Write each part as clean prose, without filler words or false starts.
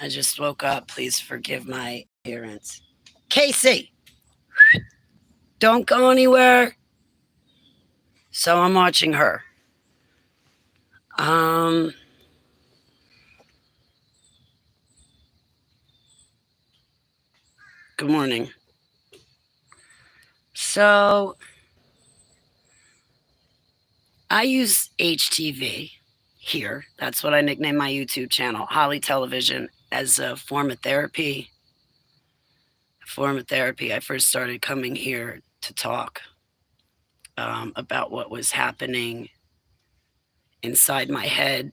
I just woke up. Please forgive my appearance. Casey, don't go anywhere. So I'm watching her. Good morning. So I use HTV here. That's what I nicknamed my YouTube channel, Holly Television, as a form of therapy. I first started coming here to talk about what was happening inside my head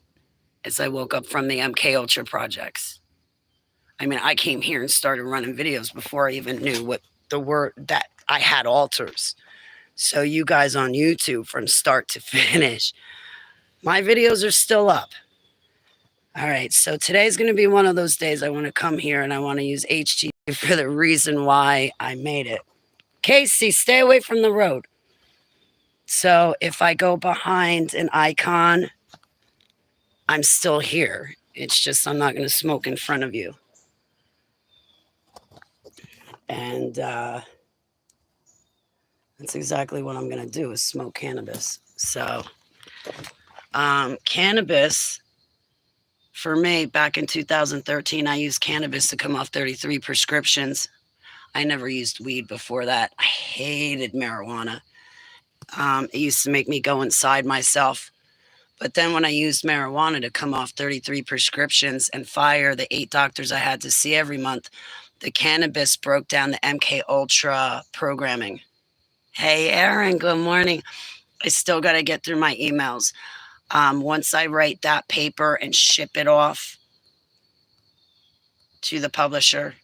as I woke up from the MKultra projects. I mean, I came here and started running videos before I even knew what the word that I had alters. So you guys on YouTube from start to finish, my videos are still up. All right, so today's going to be one of those days I want to come here and I want to use HTV for the reason why I made it. Casey, stay away from the road. So if I go behind an icon, I'm still here. It's just I'm not going to smoke in front of you. And that's exactly what I'm going to do is smoke cannabis. So cannabis, for me, back in 2013, I used cannabis to come off 33 prescriptions. I never used weed before that. I hated marijuana. It used to make me go inside myself. But then when I used marijuana to come off 33 prescriptions and fire the 8 doctors I had to see every month, the cannabis broke down the MKultra programming. Hey, Aaron, good morning. I still got to get through my emails. Once I write that paper and ship it off to the publisher,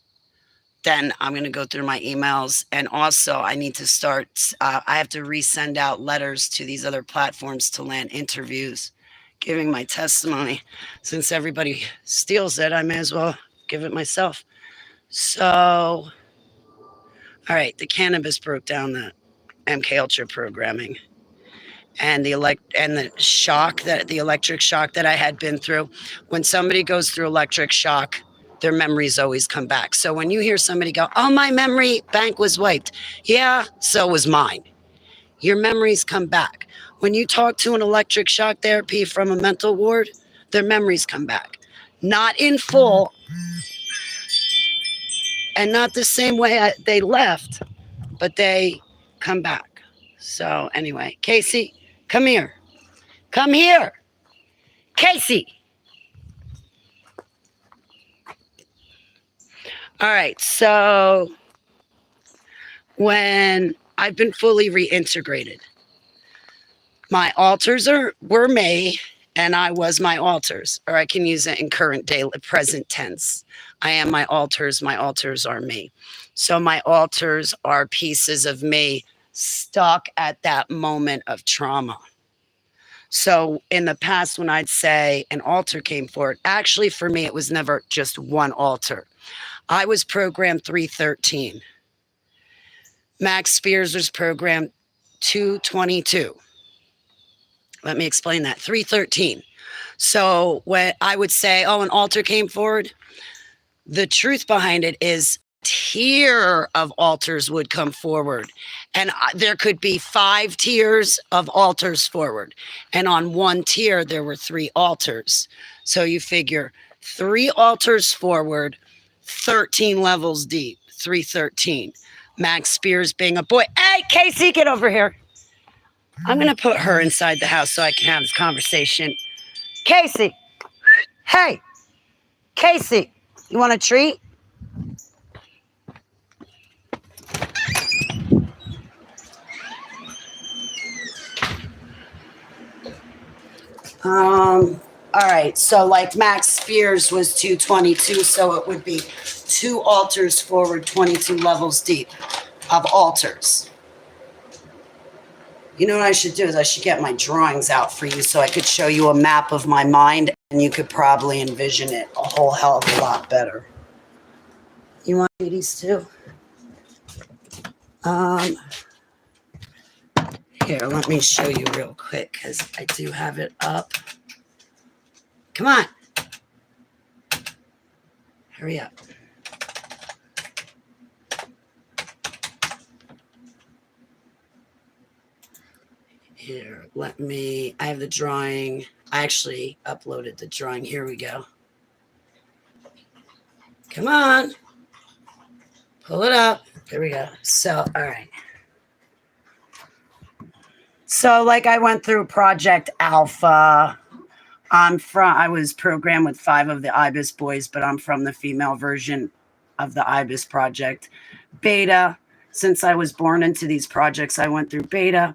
then I'm going to go through my emails. And also I need to start, I have to resend out letters to these other platforms to land interviews, giving my testimony. Since everybody steals it, I may as well give it myself. So, all right, the cannabis broke down the MKultra programming. And the electric shock that I had been through. When somebody goes through electric shock, their memories always come back. So when you hear somebody go, "Oh, my memory bank was wiped," yeah, so was mine. Your memories come back. When you talk to an electric shock therapy from a mental ward, their memories come back. Not in full, and not the same way they left, but they come back. So anyway, Casey, come here. Come here. Casey. All right. So when I've been fully reintegrated, my alters were me and I was my alters, or I can use it in current day, present tense. I am my alters are me. So my alters are pieces of me stuck at that moment of trauma. So in the past, when I'd say an alter came forward, actually for me, it was never just one alter. I was programmed 313. Max Spears was programmed 222. Let me explain that. 313. So when I would say, oh, an alter came forward, the truth behind it is tier of alters would come forward. And there could be 5 tiers of alters forward. And on one tier, there were 3 alters. So you figure 3 alters forward, 13 levels deep, 313. Max Spears being a boy. Hey, Casey, get over here. I'm going to put her inside the house so I can have this conversation. Casey. Hey, Casey, you want a treat? All right, so like Max Spears was 222, so it would be 2 alters forward, 22 levels deep of alters. You know what I should do is I should get my drawings out for you so I could show you a map of my mind and you could probably envision it a whole hell of a lot better. You want these too? Here, let me show you real quick because I do have it up. Come on. Hurry up. Here, I have the drawing. I actually uploaded the drawing. Here we go. Come on. Pull it up. Here we go. So, all right. So, like, I went through Project Alpha. I was programmed with 5 of the Ibis boys, but I'm from the female version of the Ibis project. Beta, since I was born into these projects, I went through beta.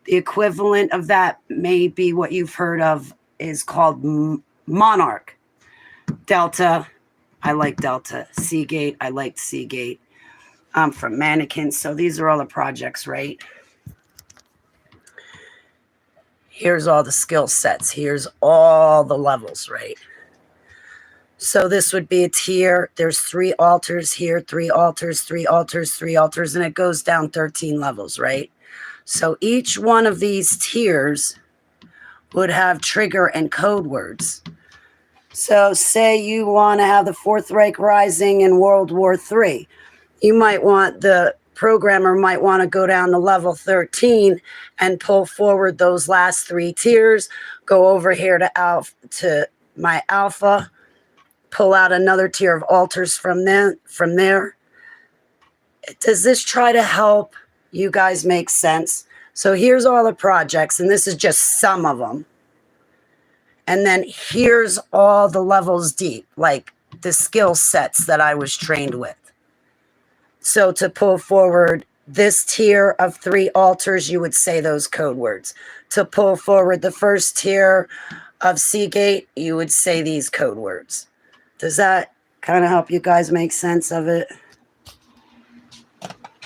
The equivalent of that may be what you've heard of is called Monarch. Delta, I like Delta. Seagate, I liked Seagate. I'm from Mannequin, so these are all the projects, right? Here's all the skill sets. Here's all the levels, right? So this would be a tier. There's 3 altars here, 3 altars, 3 altars, 3 altars, and it goes down 13 levels, right? So each one of these tiers would have trigger and code words. So say you want to have the Fourth Reich Rising in World War III. You might want the programmer might want to go down to level 13 and pull forward those last 3 tiers, go over here to my alpha, pull out another tier of altars from there. Does this try to help you guys make sense? So here's all the projects, and this is just some of them. And then here's all the levels deep, like the skill sets that I was trained with. So to pull forward this tier of 3 altars, you would say those code words. To pull forward the first tier of Seagate, you would say these code words. Does that kind of help you guys make sense of it?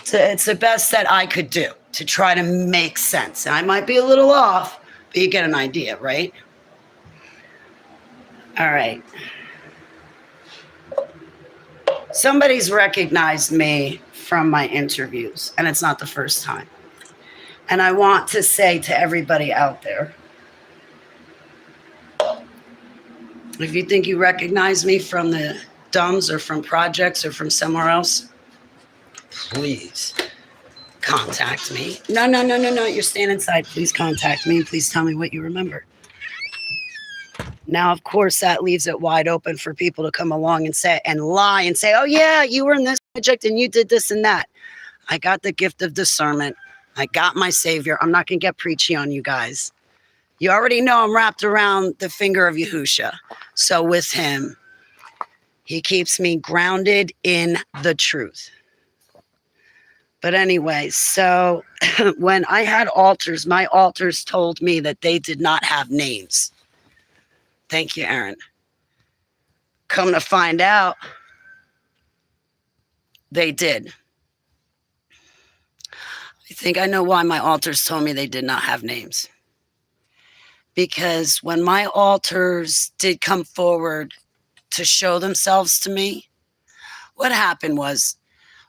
So it's the best that I could do to try to make sense. And I might be a little off, but you get an idea, right? All right. Somebody's recognized me from my interviews, and it's not the first time. And I want to say to everybody out there, if you think you recognize me from the DUMs or from projects or from somewhere else, please contact me. No. You're staying inside. Please contact me. Please tell me what you remember. Now, of course, that leaves it wide open for people to come along and lie and say, oh, yeah, you were in this project and you did this and that. I got the gift of discernment. I got my savior. I'm not going to get preachy on you guys. You already know I'm wrapped around the finger of Yahusha. So with him, he keeps me grounded in the truth. But anyway, so when I had altars, my altars told me that they did not have names. Thank you, Aaron. Come to find out, they did. I think I know why my altars told me they did not have names. Because when my altars did come forward to show themselves to me, what happened was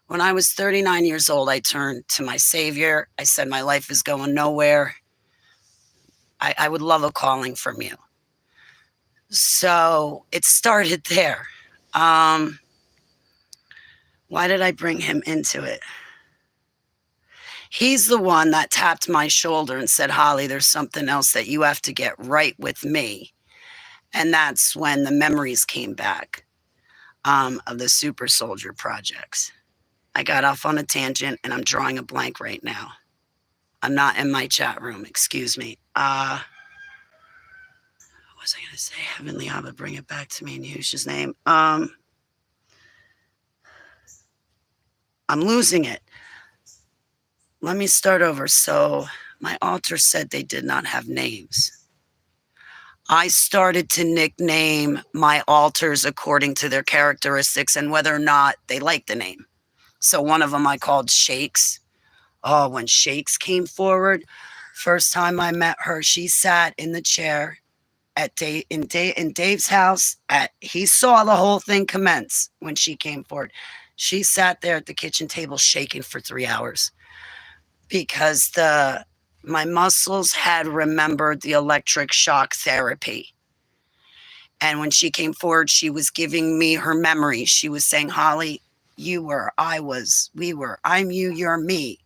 when I was 39 years old, I turned to my savior. I said, my life is going nowhere. I would love a calling from you. So it started there. Why did I bring him into it? He's the one that tapped my shoulder and said, Holly, there's something else that you have to get right with me. And that's when the memories came back of the super soldier projects. I got off on a tangent and I'm drawing a blank right now. I'm not in my chat room. Excuse me. What was I going to say? Heavenly Abba, bring it back to me in Yahushua's name. I'm losing it. Let me start over. So my altar said they did not have names. I started to nickname my altars according to their characteristics and whether or not they liked the name. So one of them I called Shakes. Oh, when Shakes came forward, first time I met her, she sat in the chair in Dave's house. He saw the whole thing commence when she came forward. She sat there at the kitchen table shaking for 3 hours because my muscles had remembered the electric shock therapy. And when she came forward, she was giving me her memories. She was saying, Holly, you were, I was, we were, I'm you, you're me.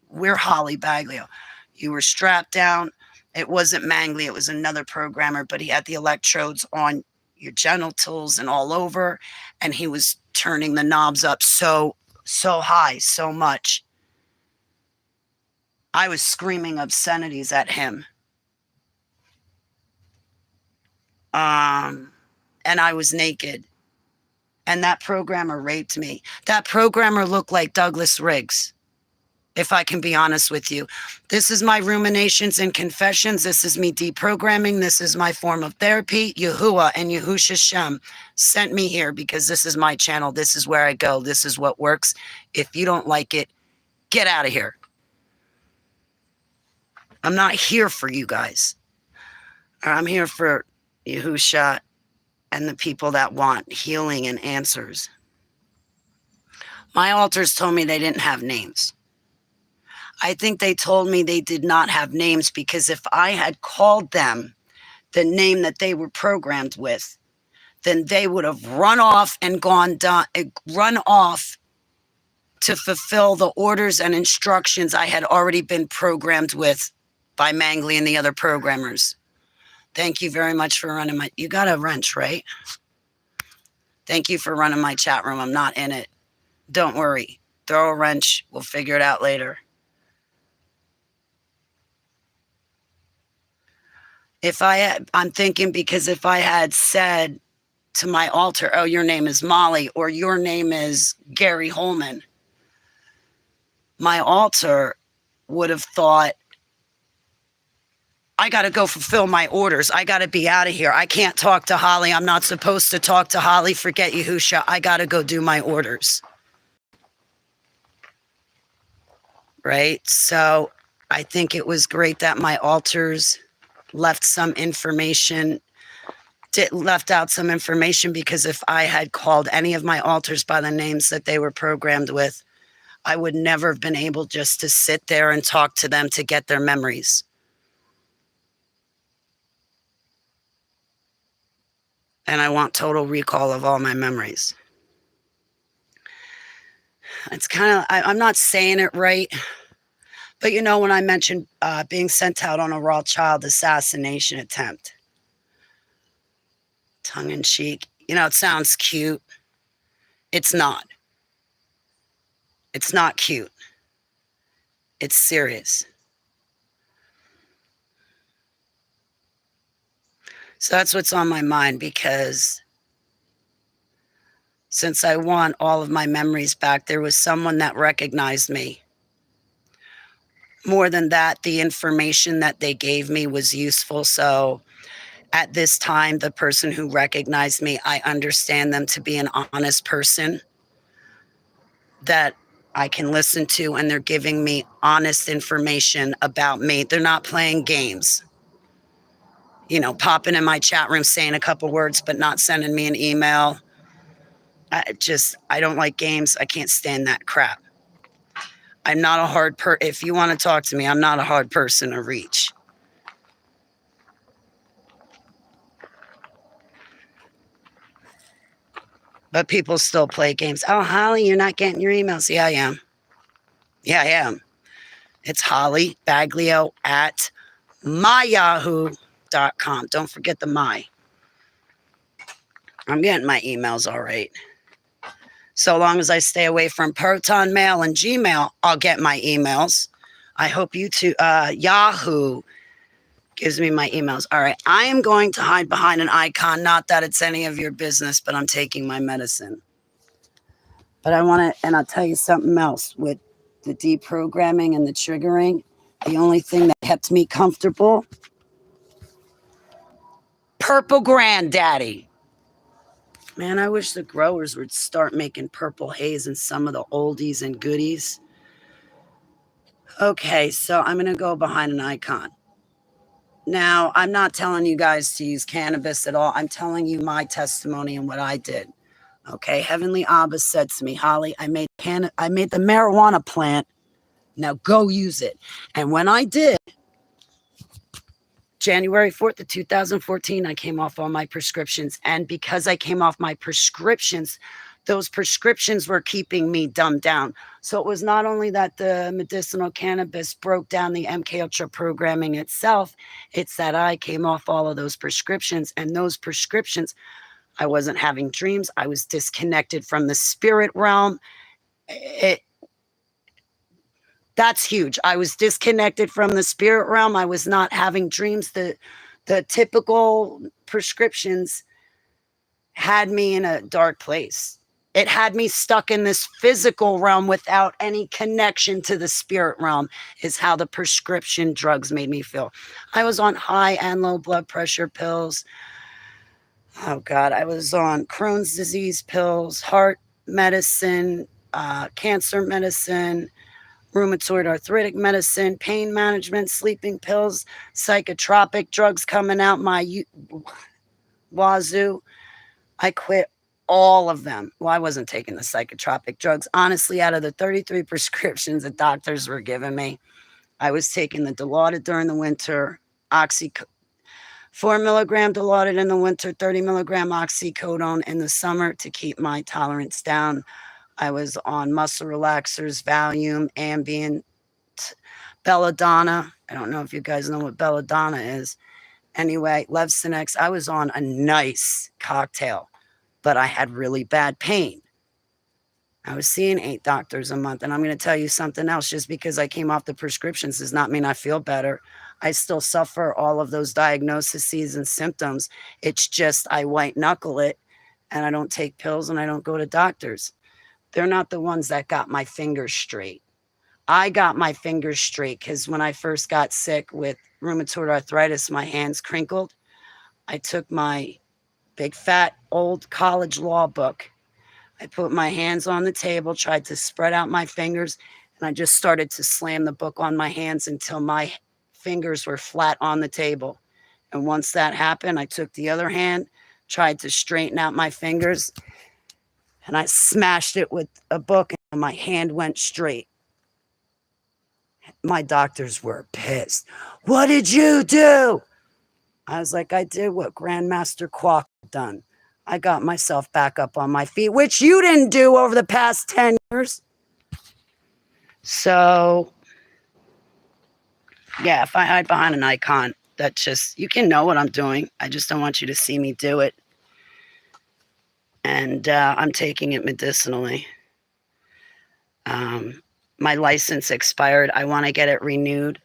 We're Holly Baglio. You were strapped down. It wasn't Mangley. It was another programmer, but he had the electrodes on your genitals and all over. And he was turning the knobs up so high, so much. I was screaming obscenities at him. And I was naked. And that programmer raped me. That programmer looked like Douglas Riggs, if I can be honest with you. This is my ruminations and confessions. This is me deprogramming. This is my form of therapy. Yahuwah and Yahusha Shem sent me here because this is my channel. This is where I go. This is what works. If you don't like it, get out of here. I'm not here for you guys. I'm here for Yahusha and the people that want healing and answers. My altars told me they didn't have names. I think they told me they did not have names because if I had called them the name that they were programmed with, then they would have run off and run off to fulfill the orders and instructions I had already been programmed with by Mangley and the other programmers. Thank you very much for running you got a wrench, right? Thank you for running my chat room. I'm not in it. Don't worry. Throw a wrench. We'll figure it out later. I'm thinking because if I had said to my altar, oh, your name is Molly or your name is Gary Holman, my altar would have thought, I got to go fulfill my orders. I got to be out of here. I can't talk to Holly. I'm not supposed to talk to Holly. Forget Yahusha. I got to go do my orders. Right? So I think it was great that my altars left some information, left out some information, because if I had called any of my altars by the names that they were programmed with, I would never have been able just to sit there and talk to them to get their memories. And I want total recall of all my memories. It's kind of, I'm not saying it right, but you know, when I mentioned being sent out on a raw child assassination attempt, tongue in cheek, you know, it sounds cute. It's not. It's not cute. It's serious. So that's what's on my mind, because since I want all of my memories back, there was someone that recognized me. More than that, the information that they gave me was useful. So at this time, the person who recognized me, I understand them to be an honest person that I can listen to, and they're giving me honest information about me. They're not playing games. You know, popping in my chat room, saying a couple words, but not sending me an email. I don't like games. I can't stand that crap. I'm not a hard if you want to talk to me, I'm not a hard person to reach. But people still play games. Oh, Holly, you're not getting your emails. Yeah, I am. Yeah, I am. It's Holly Baglio at myyahoo.com. Don't forget the my. I'm getting my emails all right. So long as I stay away from Proton Mail and Gmail, I'll get my emails. I hope you too. Yahoo gives me my emails. All right. I am going to hide behind an icon. Not that it's any of your business, but I'm taking my medicine. But I want to, and I'll tell you something else with the deprogramming and the triggering. The only thing that kept me comfortable, Purple Granddaddy. Man, I wish the growers would start making purple haze in some of the oldies and goodies. Okay, so I'm going to go behind an icon. Now, I'm not telling you guys to use cannabis at all. I'm telling you my testimony and what I did. Okay, Heavenly Abba said to me, Holly, I made the marijuana plant. Now go use it. And when I did, January 4th of 2014, I came off all my prescriptions. And because I came off my prescriptions, those prescriptions were keeping me dumbed down. So it was not only that the medicinal cannabis broke down the MKultra programming itself, it's that I came off all of those prescriptions. And those prescriptions, I wasn't having dreams. I was disconnected from the spirit realm. That's huge. I was disconnected from the spirit realm. I was not having dreams. The typical prescriptions had me in a dark place. It had me stuck in this physical realm without any connection to the spirit realm, is how the prescription drugs made me feel. I was on high and low blood pressure pills. Oh God, I was on Crohn's disease pills, heart medicine, cancer medicine, rheumatoid arthritic medicine, pain management, sleeping pills, psychotropic drugs coming out my wazoo. I quit all of them. Well, I wasn't taking the psychotropic drugs. Honestly, out of the 33 prescriptions the doctors were giving me, I was taking the Dilaudid during the winter, 4 milligram Dilaudid in the winter, 30 milligram oxycodone in the summer to keep my tolerance down. I was on muscle relaxers, Valium, Ambien, belladonna. I don't know if you guys know what belladonna is. Anyway, Levcinex. I was on a nice cocktail, but I had really bad pain. I was seeing 8 doctors a month. And I'm going to tell you something else. Just because I came off the prescriptions does not mean I feel better. I still suffer all of those diagnoses and symptoms. It's just I white knuckle it, and I don't take pills, and I don't go to doctors. They're not the ones that got my fingers straight. I got my fingers straight because when I first got sick with rheumatoid arthritis, my hands crinkled. I took my big fat old college law book. I put my hands on the table, tried to spread out my fingers, and I just started to slam the book on my hands until my fingers were flat on the table. And once that happened, I took the other hand, tried to straighten out my fingers, and I smashed it with a book, and my hand went straight. My doctors were pissed. What did you do? I was like, I did what Grandmaster Quack had done. I got myself back up on my feet, which you didn't do over the past 10 years. So, yeah, if I hide behind an icon, that's just, you can know what I'm doing. I just don't want you to see me do it. And I'm taking it medicinally. My license expired. I want to get it renewed,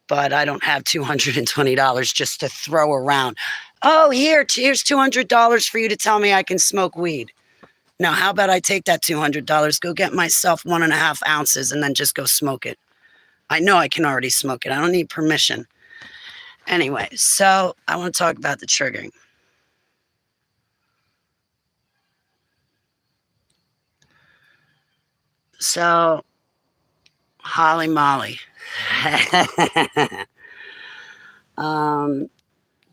but I don't have $220 just to throw around. Oh, here's $200 for you to tell me I can smoke weed. Now, how about I take that $200, go get myself 1.5 ounces, and then just go smoke it? I know I can already smoke it. I don't need permission. Anyway, so I want to talk about the triggering. So, Holly Molly.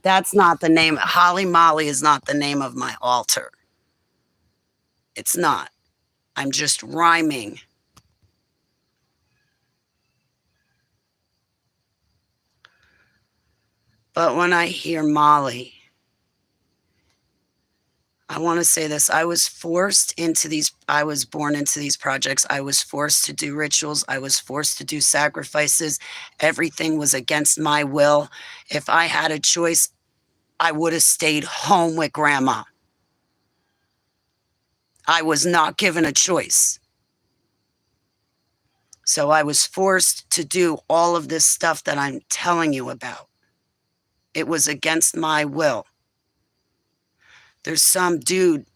That's not the name. Holly Molly is not the name of my altar. It's not. I'm just rhyming. But when I hear Molly, I want to say this. I was forced into these, I was born into these projects. I was forced to do rituals. I was forced to do sacrifices. Everything was against my will. If I had a choice, I would have stayed home with grandma. I was not given a choice. So I was forced to do all of this stuff that I'm telling you about. It was against my will. There's some dude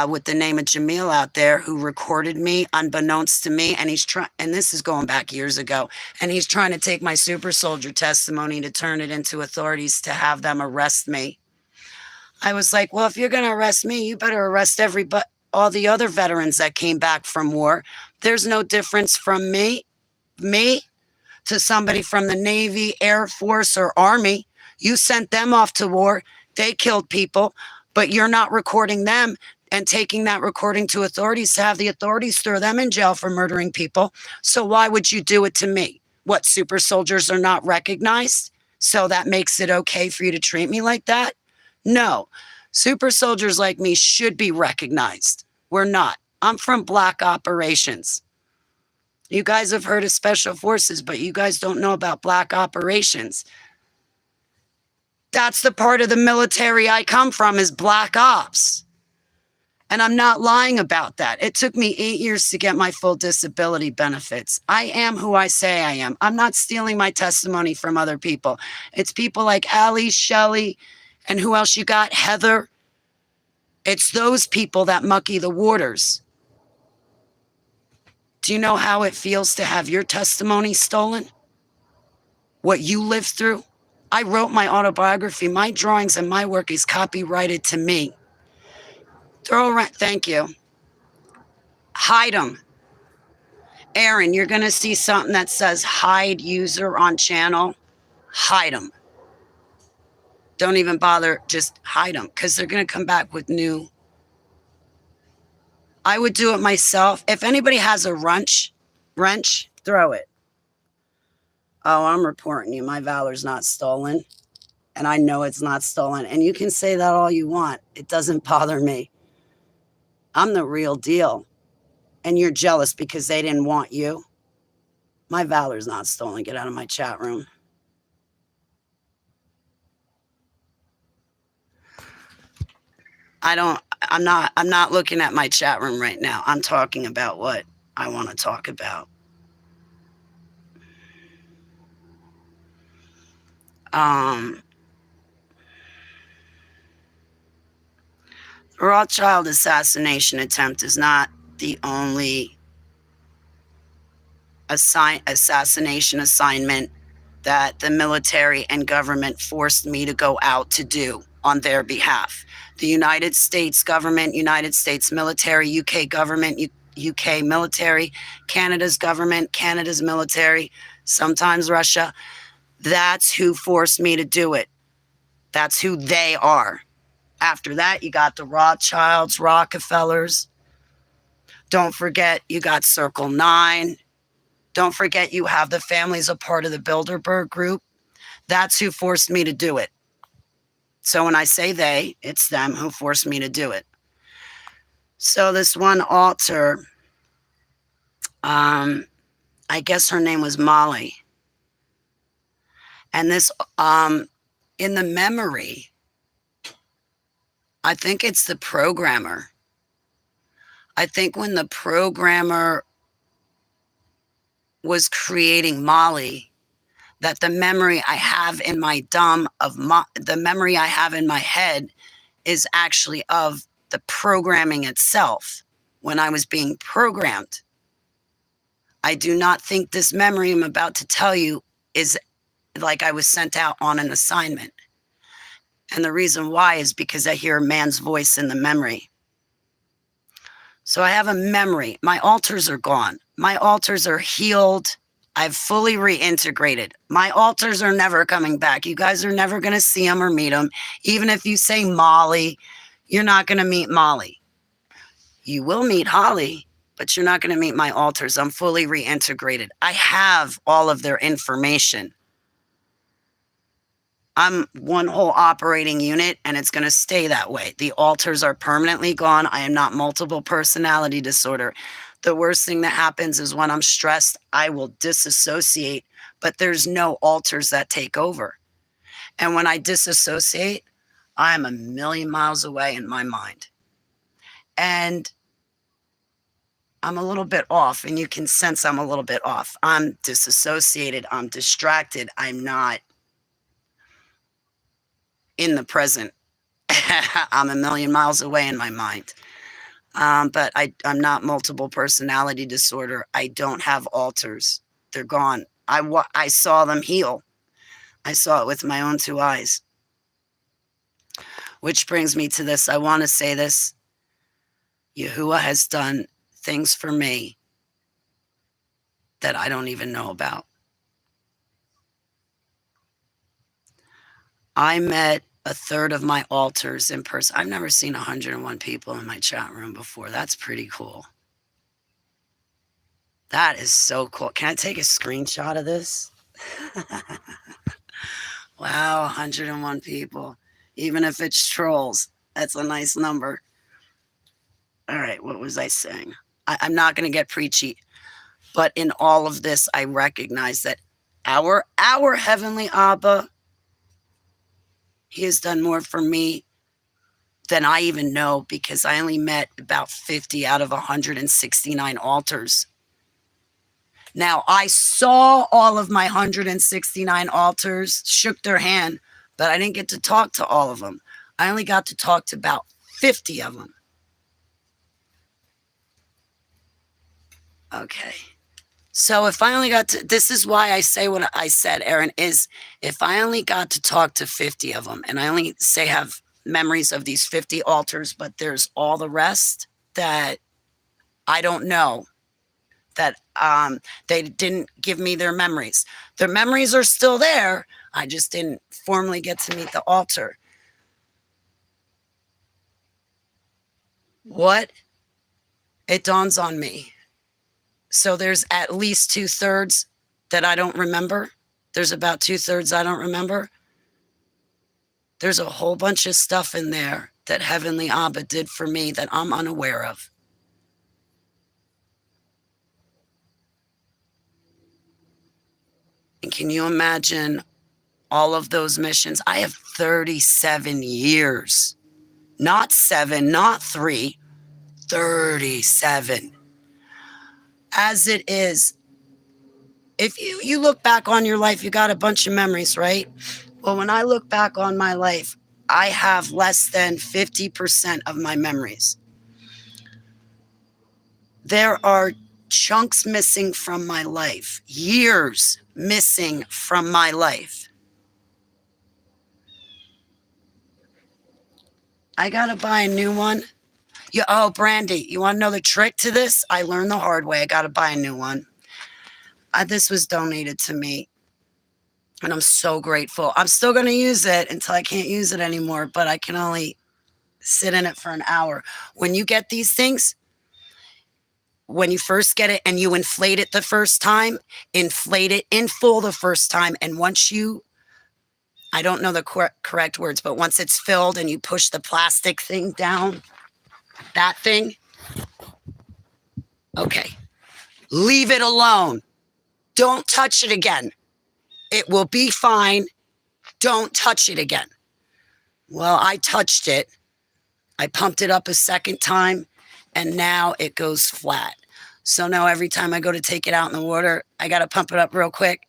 with the name of Jamil out there who recorded me unbeknownst to me, and he's trying, and this is going back years ago, and he's trying to take my super soldier testimony to turn it into authorities to have them arrest me. I was like, well, if you're going to arrest me, you better arrest everybody, all the other veterans that came back from war. There's no difference from me to somebody from the Navy, Air Force, or Army. You sent them off to war. They killed people, but you're not recording them and taking that recording to authorities to have the authorities throw them in jail for murdering people. So why would you do it to me? What, super soldiers are not recognized? So that makes it okay for you to treat me like that? No. Super soldiers like me should be recognized. We're not. I'm from Black Operations. You guys have heard of Special Forces, but you guys don't know about Black Operations. That's the part of the military I come from, is Black Ops. And I'm not lying about that. It took me 8 years to get my full disability benefits. I am who I say I am. I'm not stealing my testimony from other people. It's people like Allie, Shelley, and who else you got? Heather. It's those people that mucky the waters. Do you know how it feels to have your testimony stolen? What you lived through? I wrote my autobiography. My drawings and my work is copyrighted to me. Throw around, thank you. Hide them. Aaron, you're going to see something that says hide user on channel. Hide them. Don't even bother, just hide them, because they're going to come back with new. I would do it myself. If anybody has a wrench, throw it. Oh, I'm reporting you. My valor's not stolen. And I know it's not stolen. And you can say that all you want. It doesn't bother me. I'm the real deal. And you're jealous because they didn't want you. My valor's not stolen. Get out of my chat room. I'm not looking at my chat room right now. I'm talking about what I want to talk about. The Rothschild assassination attempt is not the only assassination assignment that the military and government forced me to go out to do on their behalf. The United States government, United States military, UK government, UK military, Canada's government, Canada's military, sometimes Russia. That's who forced me to do it. That's who they are. After that, you got the Rothschilds, Rockefellers. Don't forget, you got Circle 9. Don't forget, you have the families a part of the Bilderberg group. That's who forced me to do it. So when I say they, it's them who forced me to do it. So this one altar, I guess her name was Molly. And this, in the memory, I think it's the programmer. I think when the programmer was creating Molly, that the memory I have in my the memory I have in my head is actually of the programming itself when I was being programmed. I do not think this memory I'm about to tell you is like I was sent out on an assignment. And the reason why is because I hear a man's voice in the memory. So I have a memory. My altars are gone. My altars are healed. I've fully reintegrated. My altars are never coming back. You guys are never going to see them or meet them. Even if you say Molly, you're not going to meet Molly. You will meet Holly, but you're not going to meet my altars. I'm fully reintegrated. I have all of their information. I'm one whole operating unit, and it's going to stay that way. The altars are permanently gone. I am not multiple personality disorder. The worst thing that happens is when I'm stressed, I will disassociate, but there's no altars that take over. And when I disassociate, I'm a million miles away in my mind. And I'm a little bit off, and you can sense I'm a little bit off. I'm disassociated. I'm distracted. I'm not in the present. I'm a million miles away in my mind. But I'm not multiple personality disorder. I don't have alters. They're gone. I saw them heal. I saw it with my own two eyes. Which brings me to this. I want to say this. Yahuwah has done things for me that I don't even know about. I met a third of my altars in person. I've never seen 101 people in my chat room before. That's pretty cool. That is so cool. Can I take a screenshot of this? Wow, 101 people. Even if it's trolls, that's a nice number. All right, what was I saying? I'm not going to get preachy, but in all of this, I recognize that our Heavenly Abba, He has done more for me than I even know, because I only met about 50 out of 169 altars. Now, I saw all of my 169 altars, shook their hand, but I didn't get to talk to all of them. I only got to talk to about 50 of them. Okay. So if I only got to, this is why I say what I said, Aaron, is if I only got to talk to 50 of them, and I only say have memories of these 50 altars, but there's all the rest that I don't know, that they didn't give me their memories. Their memories are still there. I just didn't formally get to meet the altar. What? It dawns on me. So there's at least 2/3 that I don't remember. There's about 2/3 I don't remember. There's a whole bunch of stuff in there that Heavenly Abba did for me that I'm unaware of. And can you imagine all of those missions? I have 37 years. Not 7, not 3, 37. As it is, if you look back on your life, you got a bunch of memories, right? Well, when I look back on my life, I have less than 50% of my memories. There are chunks missing from my life, years missing from my life. I got to buy a new one. Oh, Brandy, you want to know the trick to this? I learned the hard way. I got to buy a new one. This was donated to me, and I'm so grateful. I'm still going to use it until I can't use it anymore, but I can only sit in it for an hour. When you get these things, when you first get it and you inflate it the first time, inflate it in full the first time. And once you, I don't know the correct words, but once it's filled and you push the plastic thing down, that thing, okay, leave it alone. Don't touch it again. It will be fine. Don't touch it again. Well, I touched it. I pumped it up a second time, and now it goes flat. So now every time I go to take it out in the water, I got to pump it up real quick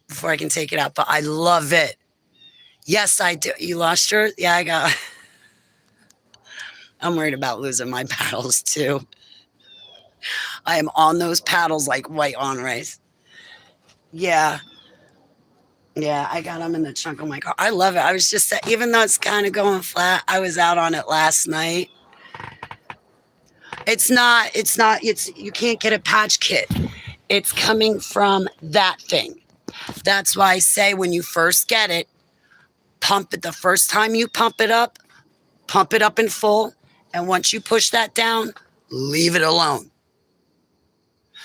before I can take it out. But I love it. Yes, I do. You lost yours? Yeah, I got. I'm worried about losing my paddles too. I am on those paddles like white on rice. Yeah. Yeah, I got them in the trunk of my car. I love it. I was just, even though it's kind of going flat, I was out on it last night. It's you can't get a patch kit. It's coming from that thing. That's why I say when you first get it, pump it the first time you pump it up in full. And once you push that down, leave it alone.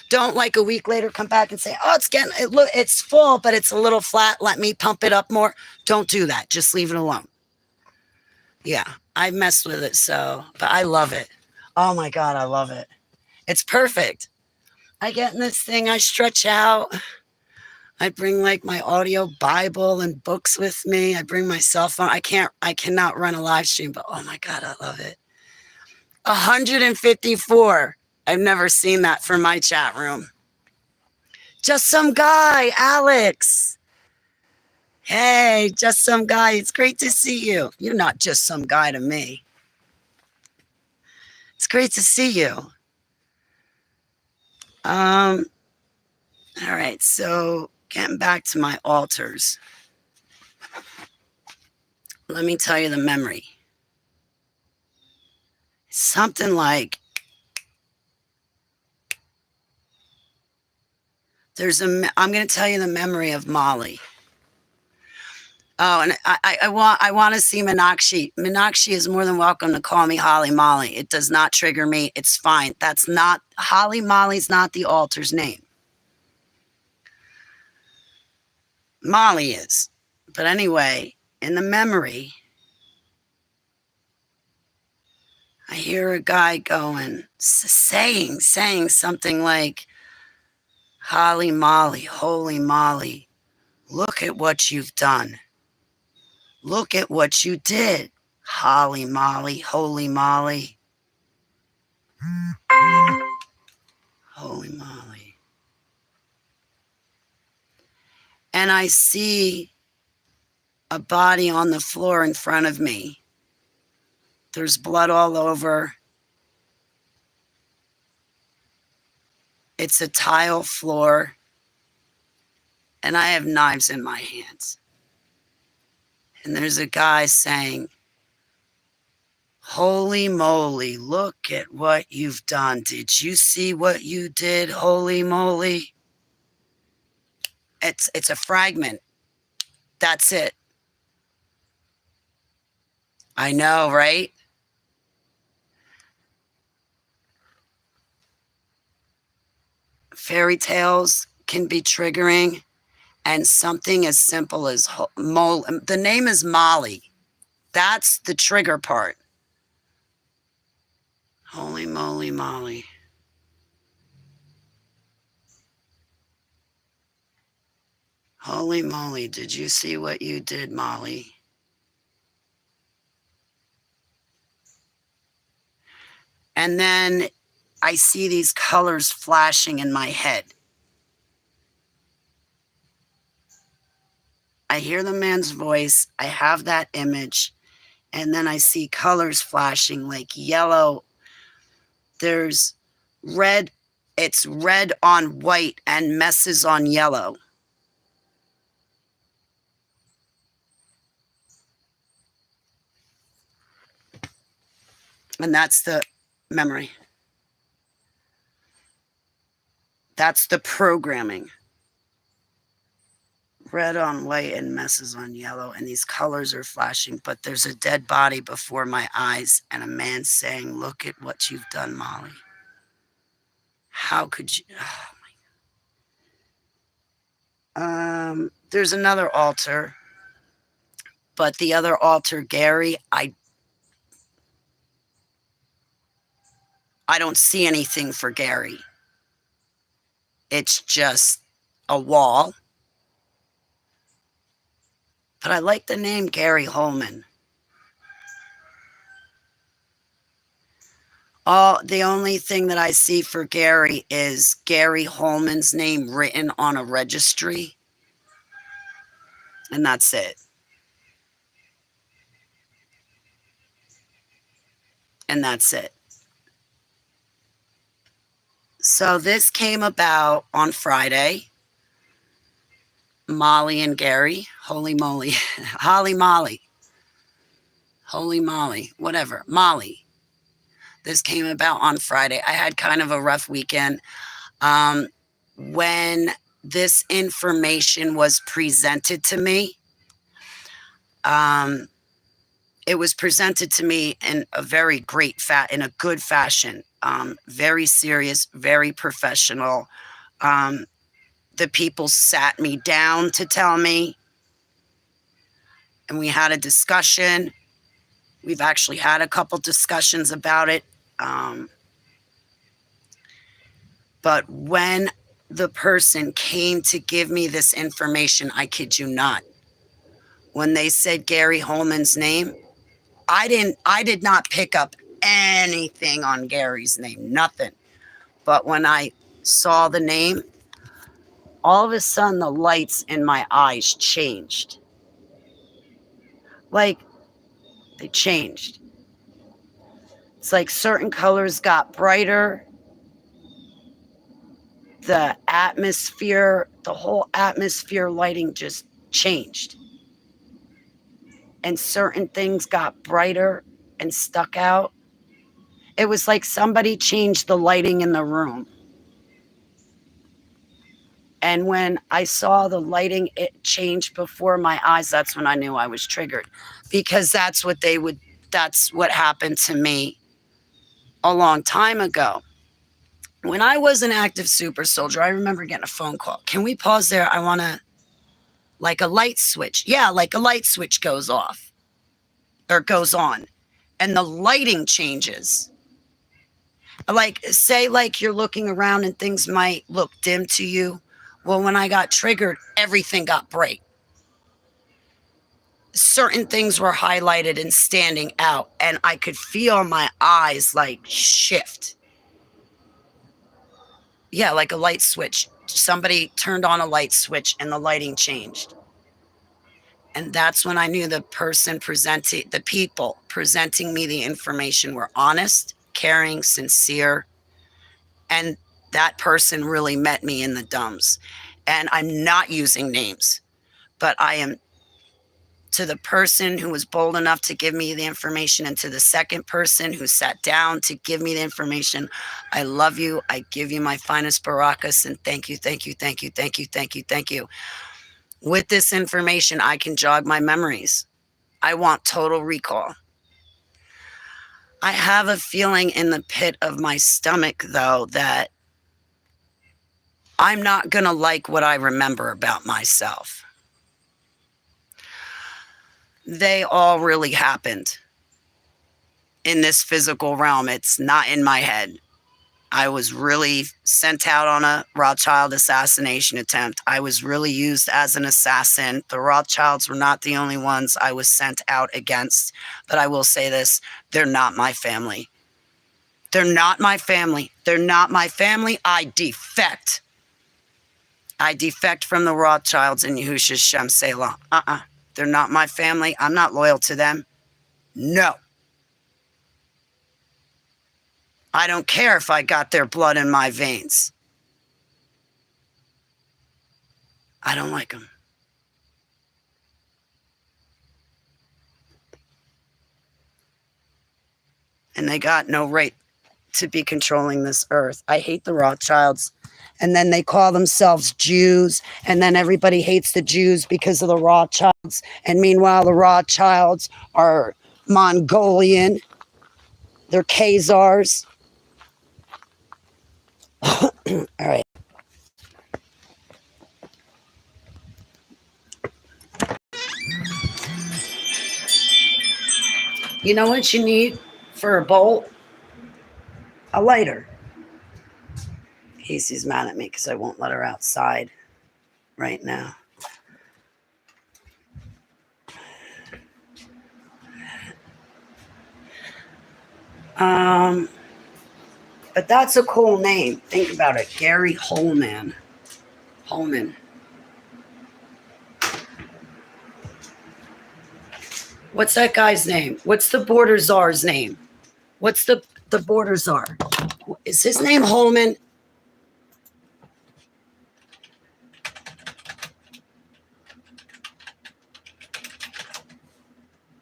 Don't like a week later come back and say, oh, it's full, but it's a little flat. Let me pump it up more. Don't do that. Just leave it alone. Yeah, I messed with it. But I love it. Oh my God, I love it. It's perfect. I get in this thing, I stretch out. I bring like my audio Bible and books with me. I bring my cell phone. I cannot run a live stream, but oh my God, I love it. 154. I've never seen that for my chat room. Just some guy, Alex. Hey, just some guy. It's great to see you. You're not just some guy to me. It's great to see you. All right, so getting back to my altars. Let me tell you the memory. Something like I'm going to tell you the memory of Molly. Oh, and I want to see Meenakshi. Meenakshi is more than welcome to call me Holly Molly. It does not trigger me. It's fine. That's not, Holly Molly's not the altar's name. Molly is. But anyway, in the memory, I hear a guy going, saying something like, "Holly Molly, holy Molly, look at what you've done. Look at what you did. Holly Molly, holy Molly. Holy Molly." And I see a body on the floor in front of me. There's blood all over. It's a tile floor. And I have knives in my hands. And there's a guy saying, "Holy moly, look at what you've done. Did you see what you did? Holy moly." It's a fragment. That's it. I know, right? Fairy tales can be triggering, and something as simple as the name is Molly. That's the trigger part. Holy moly, Molly. Holy moly, did you see what you did, Molly? And then I see these colors flashing in my head. I hear the man's voice. I have that image. And then I see colors flashing like yellow. There's red. It's red on white and messes on yellow. And that's the memory. That's the programming. Red on white and messes on yellow, and these colors are flashing, but there's a dead body before my eyes and a man saying, "Look at what you've done, Molly. How could you?" Oh. There's another altar, but the other altar, Gary, I don't see anything for Gary. It's just a wall. But I like the name Gary Holman. The only thing that I see for Gary is Gary Holman's name written on a registry. And that's it. And that's it. So this came about on Friday. Molly and Gary, holy moly, Holly Molly, holy Molly, whatever, Molly. This came about on Friday. I had kind of a rough weekend. When this information was presented to me, it was presented to me in a very great in a good fashion, very serious, very professional. The people sat me down to tell me, and we had a discussion. We've actually had a couple discussions about it. But when the person came to give me this information, I kid you not, when they said Gary Holman's name, I did not pick up anything on Gary's name, nothing. But when I saw the name, all of a sudden the lights in my eyes changed. Like, they changed. It's like certain colors got brighter. The atmosphere, the whole atmosphere lighting just changed. And certain things got brighter and stuck out. It was like somebody changed the lighting in the room. And when I saw the lighting, it changed before my eyes. That's when I knew I was triggered, because that's what happened to me a long time ago. When I was an active super soldier, I remember getting a phone call. Can we pause there? I want to like a light switch. Yeah, like a light switch goes off or goes on and the lighting changes. Like, say, like you're looking around and things might look dim to you. Well, when I got triggered, everything got bright. Certain things were highlighted and standing out, and I could feel my eyes like shift. Yeah, like a light switch. Somebody turned on a light switch and the lighting changed. And that's when I knew the people presenting me the information were honest, caring, sincere. And that person really met me in the dumbs. And I'm not using names, but I am, to the person who was bold enough to give me the information and to the second person who sat down to give me the information, I love you. I give you my finest barakas and thank you, thank you, thank you, thank you, thank you, thank you. With this information, I can jog my memories. I want total recall. I have a feeling in the pit of my stomach, though, that I'm not going to like what I remember about myself. They all really happened in this physical realm. It's not in my head. I was really sent out on a Rothschild assassination attempt. I was really used as an assassin. The Rothschilds were not the only ones I was sent out against. But I will say this, they're not my family. They're not my family. They're not my family. I defect. I defect from the Rothschilds and Yahusha Shem Selah. They're not my family. I'm not loyal to them. No. I don't care if I got their blood in my veins. I don't like them. And they got no right to be controlling this earth. I hate the Rothschilds. And then they call themselves Jews. And then everybody hates the Jews because of the Rothschilds. And meanwhile, the Rothschilds are Mongolian. They're Khazars. All right. You know what you need for a bolt? A lighter. Casey's mad at me because I won't let her outside right now. But that's a cool name. Think about it. Gary Holman. What's that guy's name? What's the border czar's name? What's the border czar? Is his name Holman?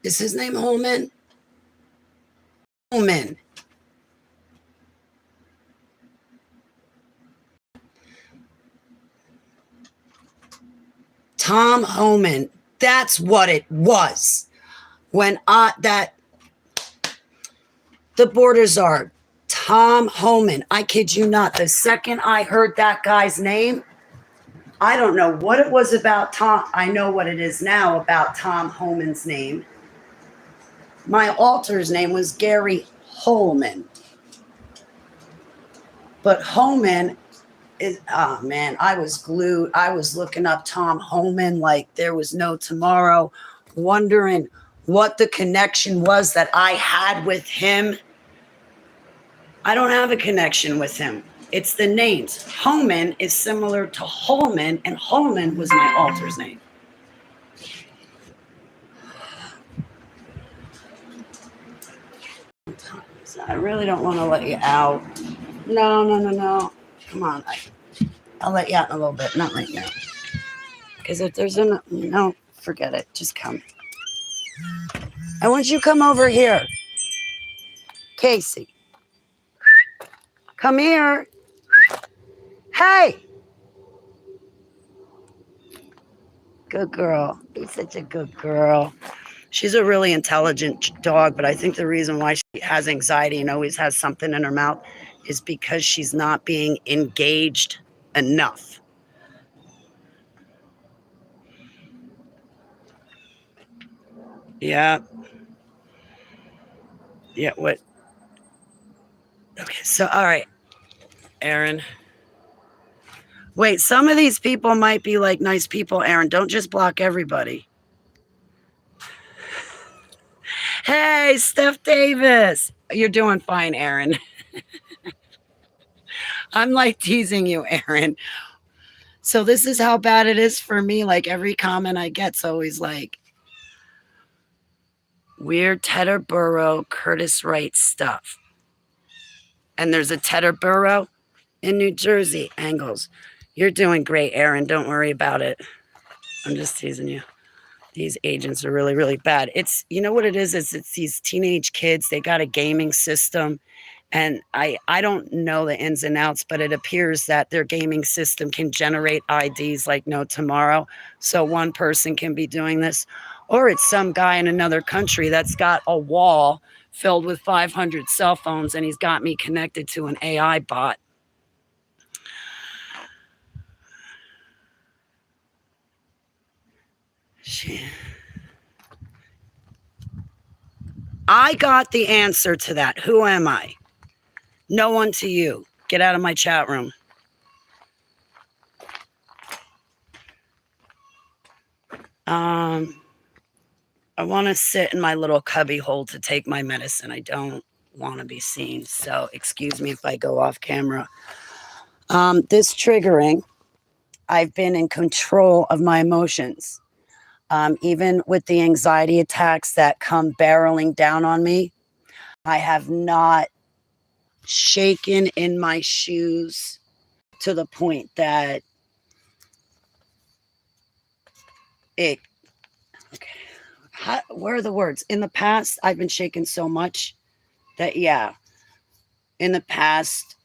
Is his name Holman? Holman. Tom Homan. That's what it was. When the border czar, Tom Homan. I kid you not. The second I heard that guy's name, I don't know what it was about Tom. I know what it is now about Tom Homan's name. My altar's name was Gary Holman. But Holman is, oh man, I was glued. I was looking up Tom Homan like there was no tomorrow, wondering what the connection was that I had with him. I don't have a connection with him. It's the names. Homan is similar to Holman, and Holman was my altar's name. I really don't want to let you out. No. Come on. I'll let you out in a little bit. Not right now. Because if there's no, forget it. Just come. I want you to come over here. Casey. Come here. Hey. Good girl. He's such a good girl. She's a really intelligent dog, but I think the reason why she has anxiety and always has something in her mouth is because she's not being engaged enough. Yeah. Yeah. What? Okay. So, all right, Aaron. Wait, some of these people might be like nice people, Aaron. Don't just block everybody. Hey, Steph Davis. You're doing fine, Aaron. I'm like teasing you, Aaron. So this is how bad it is for me. Like every comment I get's always like weird Teterboro Curtis Wright stuff. And there's a Teterboro in New Jersey. Angles. You're doing great, Aaron. Don't worry about it. I'm just teasing you. These agents are really, really bad. It's, you know what it is? It's these teenage kids. They got a gaming system. And I don't know the ins and outs, but it appears that their gaming system can generate IDs like no tomorrow. So one person can be doing this. Or it's some guy in another country that's got a wall filled with 500 cell phones and he's got me connected to an AI bot. I got the answer to that. Who am I? No one to you. Get out of my chat room. I want to sit in my little cubby hole to take my medicine. I don't want to be seen. So excuse me if I go off camera. This triggering, I've been in control of my emotions. Even with the anxiety attacks that come barreling down on me, I have not shaken in my shoes to the point that it, okay, where are the words? In the past, I've been shaken so much that, yeah, in the past,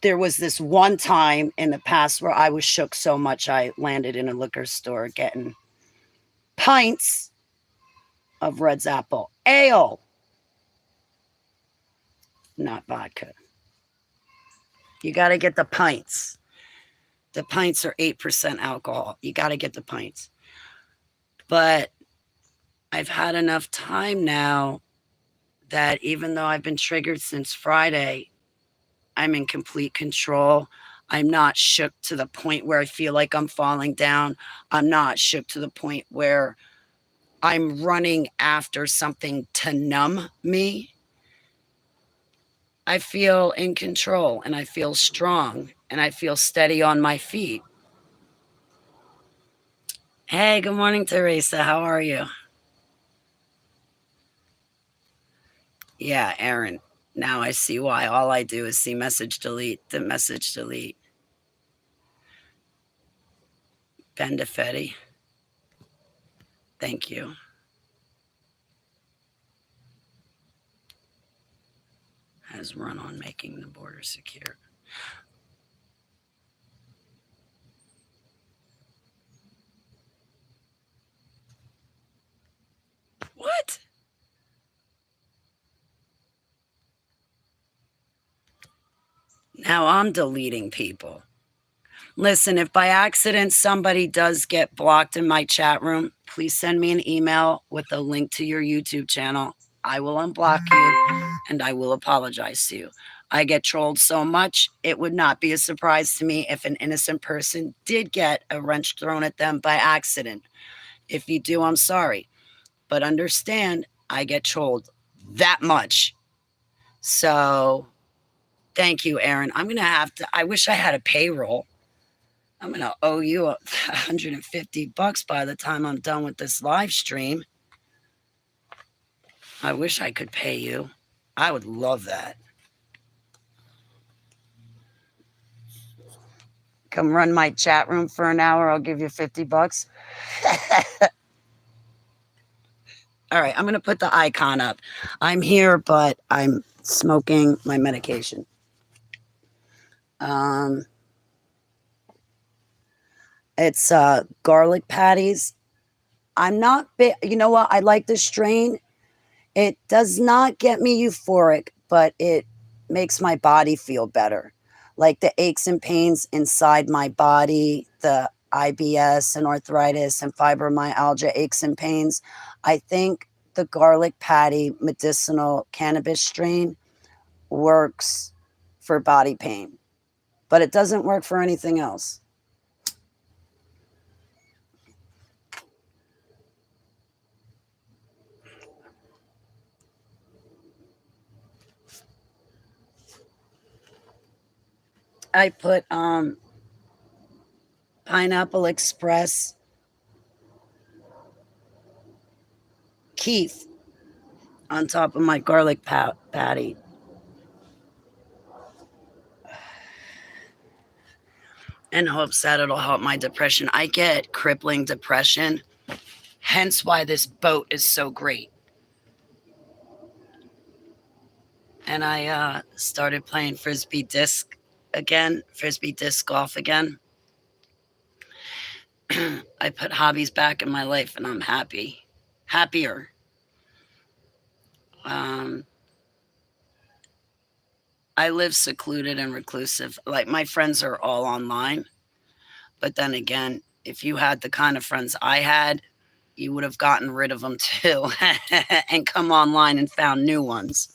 there was this one time in the past where I was shook so much I landed in a liquor store getting pints of Red's Apple ale, not vodka. You got to get the pints. The pints are 8% alcohol. You got to get the pints. But I've had enough time now that even though I've been triggered since Friday, I'm in complete control. I'm not shook to the point where I feel like I'm falling down. I'm not shook to the point where I'm running after something to numb me. I feel in control and I feel strong and I feel steady on my feet. Hey, good morning, Teresa. How are you? Yeah, Aaron. Now I see why. All I do is see message delete, the message delete. Ben DeFetti. Thank you. Has run on making the border secure. What? Now I'm deleting people. Listen, if by accident somebody does get blocked in my chat room, please send me an email with a link to your YouTube channel. I will unblock you and I will apologize to you. I get trolled so much, it would not be a surprise to me if an innocent person did get a wrench thrown at them by accident. If you do, I'm sorry. But understand, I get trolled that much. So thank you, Aaron. I'm going to have to, I wish I had a payroll. I'm going to owe you $150 by the time I'm done with this live stream. I wish I could pay you. I would love that. Come run my chat room for an hour. I'll give you $50. All right, I'm going to put the icon up. I'm here, but I'm smoking my medication. It's garlic patties. I'm not big. You know what? I like the strain. It does not get me euphoric, but it makes my body feel better. Like the aches and pains inside my body, the IBS and arthritis and fibromyalgia aches and pains. I think the garlic patty medicinal cannabis strain works for body pain, but it doesn't work for anything else. I put Pineapple Express Keith on top of my garlic patty. In hopes that it'll help my depression. I get crippling depression, hence why this boat is so great. And I started playing frisbee disc golf again. I put hobbies back in my life and I'm happier. I live secluded and reclusive. Like, my friends are all online. But then again, if you had the kind of friends I had, you would have gotten rid of them too and come online and found new ones.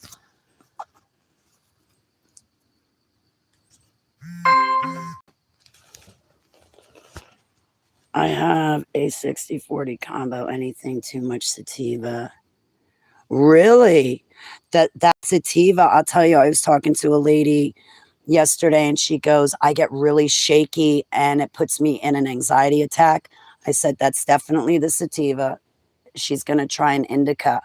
I have a 60-40 combo, anything too much sativa. Really? That sativa, I'll tell you, I was talking to a lady yesterday and she goes, I get really shaky and it puts me in an anxiety attack. I said, that's definitely the sativa. She's going to try an indica.